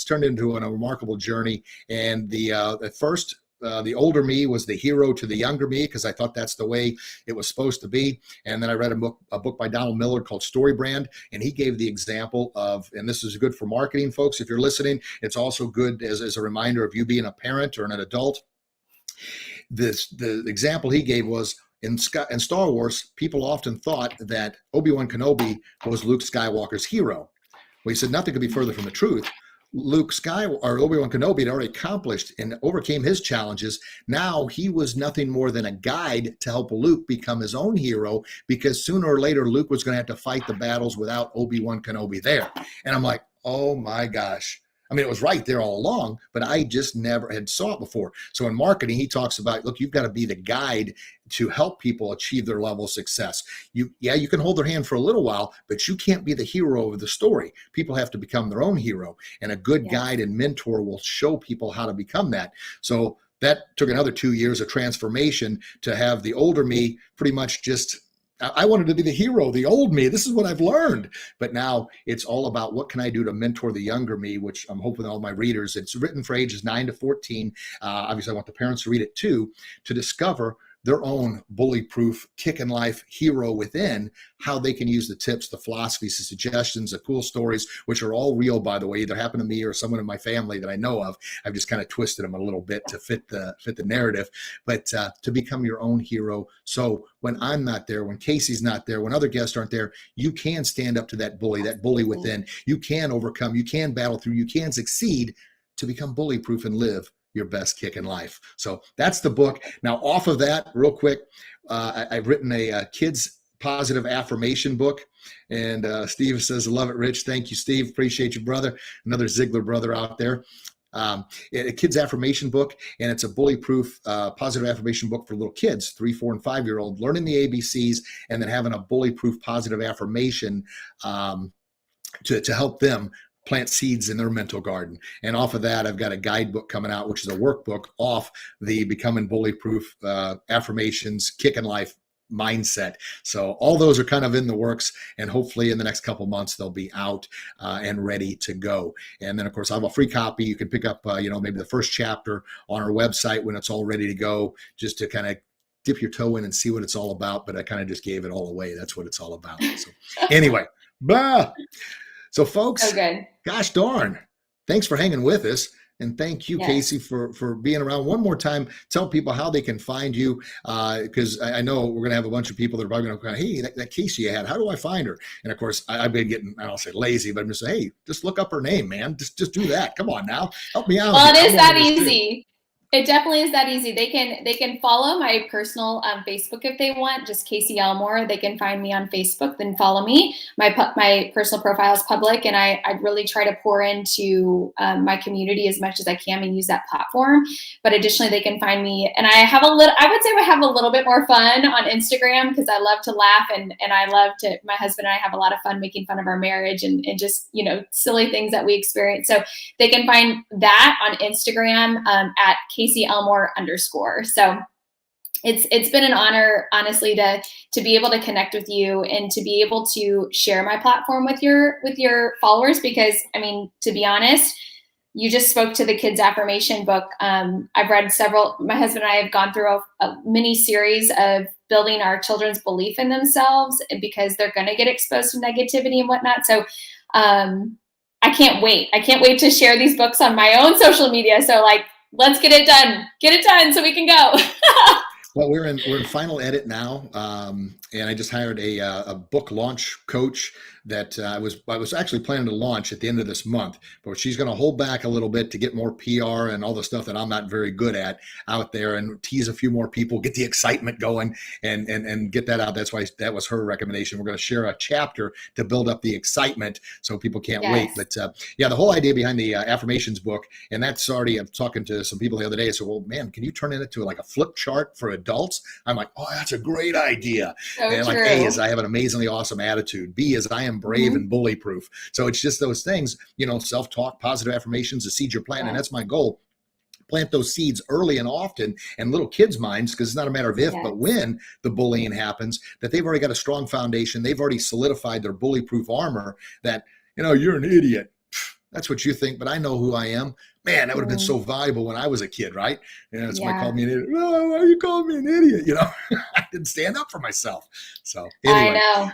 turned into a remarkable journey. And at first, the older me was the hero to the younger me, because I thought that's the way it was supposed to be. And then I read a book by Donald Miller called Story Brand, and he gave the example of, and this is good for marketing, folks, if you're listening, it's also good as a reminder of you being a parent or an adult. The example he gave was, in Star Wars, people often thought that Obi-Wan Kenobi was Luke Skywalker's hero. Well, he said nothing could be further from the truth. Obi-Wan Kenobi had already accomplished and overcame his challenges. Now he was nothing more than a guide to help Luke become his own hero, because sooner or later Luke was going to have to fight the battles without Obi-Wan Kenobi there. And I'm like, oh my gosh. I mean, it was right there all along, but I just never had saw it before. So in marketing, he talks about, look, you've got to be the guide to help people achieve their level of success. You can hold their hand for a little while, but you can't be the hero of the story. People have to become their own hero, and a good guide and mentor will show people how to become that. So that took another 2 years of transformation to have the older me pretty much just, I wanted to be the hero, the old me. This is what I've learned. But now it's all about what can I do to mentor the younger me, which I'm hoping all my readers, it's written for ages 9 to 14. Obviously, I want the parents to read it too, to discover their own bully-proof Kickin' Life hero within, how they can use the tips, the philosophies, the suggestions, the cool stories, which are all real, by the way, either happened to me or someone in my family that I know of. I've just kind of twisted them a little bit to fit the narrative, but to become your own hero. So when I'm not there, when Casey's not there, when other guests aren't there, you can stand up to that bully within. You can overcome, you can battle through, you can succeed to become bully-proof and live your best Kickin' Life. So that's the book. Now, off of that, real quick, I've written a kids positive affirmation book. And Steve says, love it, Rich. Thank you, Steve. Appreciate you, brother. Another Ziegler brother out there. A kid's affirmation book, and it's a bully-proof positive affirmation book for little kids, 3, 4, and 5-year-old, learning the ABCs and then having a bully-proof positive affirmation to help them plant seeds in their mental garden. And off of that, I've got a guidebook coming out, which is a workbook off the Becoming Bully-Proof Affirmations Kickin'Life mindset. So all those are kind of in the works, and hopefully in the next couple months they'll be out and ready to go. And then of course I have a free copy. You can pick up maybe the first chapter on our website when it's all ready to go, just to kind of dip your toe in and see what it's all about. But I kind of just gave it all away. That's what it's all about. So anyway, blah. So folks, gosh darn, thanks for hanging with us. And thank you, Casey, for being around. One more time, tell people how they can find you, because I know we're going to have a bunch of people that are probably going to go, hey, that Casey you had, how do I find her? And of course, I've been getting, I don't say lazy, but I'm just saying, hey, just look up her name, man. Just do that. Come on now. Help me out. Well, it is that easy. It definitely is that easy. They can follow my personal Facebook if they want, just Casey Elmore. They can find me on Facebook, then follow me. My personal profile is public, and I really try to pour into my community as much as I can and use that platform. But additionally, they can find me, and I would say I have a little bit more fun on Instagram because I love to laugh and I love to, my husband and I have a lot of fun making fun of our marriage and just, silly things that we experience. So they can find that on Instagram at Casey Elmore _. So it's been an honor, honestly, to be able to connect with you and to be able to share my platform with your followers, because to be honest, you just spoke to the kids affirmation book. I've read several. My husband and I have gone through a mini series of building our children's belief in themselves, because they're going to get exposed to negativity and whatnot. So I can't wait. I can't wait to share these books on my own social media. So let's get it done so we can go. Well, we're in final edit now, and I just hired a book launch coach that I was actually planning to launch at the end of this month, but she's going to hold back a little bit to get more PR and all the stuff that I'm not very good at out there, and tease a few more people, get the excitement going, and get that out. That's why that was her recommendation. We're going to share a chapter to build up the excitement so people can't wait. But the whole idea behind the affirmations book, and that's already, I'm talking to some people the other day. So, well, man, can you turn it into like a flip chart for adults? I'm like, oh, that's a great idea. So and true. A is I have an amazingly awesome attitude. B is I am brave and bully proof. So it's just those things, self-talk, positive affirmations, the seeds you're planting. And that's my goal. Plant those seeds early and often in little kids' minds, because it's not a matter of if, but when the bullying happens, that they've already got a strong foundation. They've already solidified their bully-proof armor that, you're an idiot. That's what you think, but I know who I am. Man, that would have been so valuable when I was a kid, right? Somebody called me an idiot. Oh, why are you calling me an idiot? I didn't stand up for myself. So anyway. I know.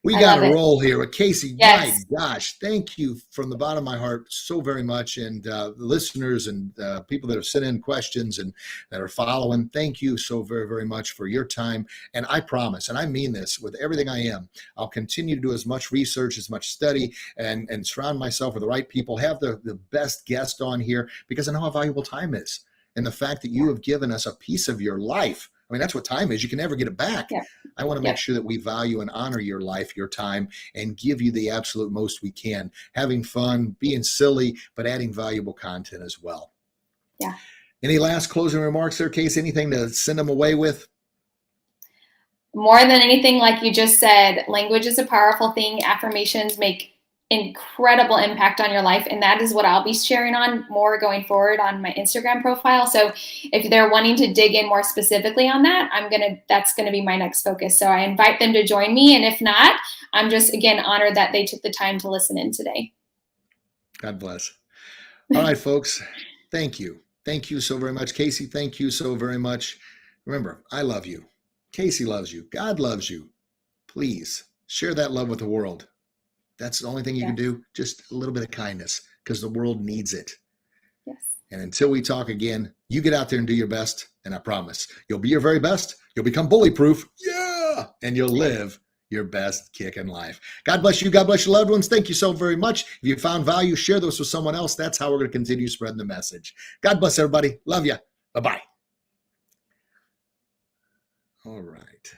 We got to roll here with Casey. Yes. My gosh, thank you from the bottom of my heart so very much. And the listeners and people that have sent in questions and that are following, thank you so very, very much for your time. And I promise, and I mean this with everything I am, I'll continue to do as much research, as much study, and surround myself with the right people, have the best guest on here, because I know how valuable time is. And the fact that you have given us a piece of your life, that's what time is. You can never get it back. Yeah. I want to make sure that we value and honor your life, your time, and give you the absolute most we can. Having fun, being silly, but adding valuable content as well. Yeah. Any last closing remarks there, Casey? Anything to send them away with? More than anything, like you just said, language is a powerful thing. Affirmations make incredible impact on your life, and that is what I'll be sharing on more going forward on my Instagram profile. So if they're wanting to dig in more specifically on that, that's gonna be my next focus. So I invite them to join me, and if not, I'm just again honored that they took the time to listen in today. God bless. All right, folks, thank you so very much. Casey, thank you so very much. Remember, I love you. Casey loves you. God loves you. Please share that love with the world. That's the only thing you can do. Just a little bit of kindness, because the world needs it. Yes. And until we talk again, you get out there and do your best. And I promise you'll be your very best. You'll become bully proof. Yeah. And you'll live your best kick in life. God bless you. God bless your loved ones. Thank you so very much. If you found value, share those with someone else. That's how we're going to continue spreading the message. God bless everybody. Love you. Bye-bye. All right.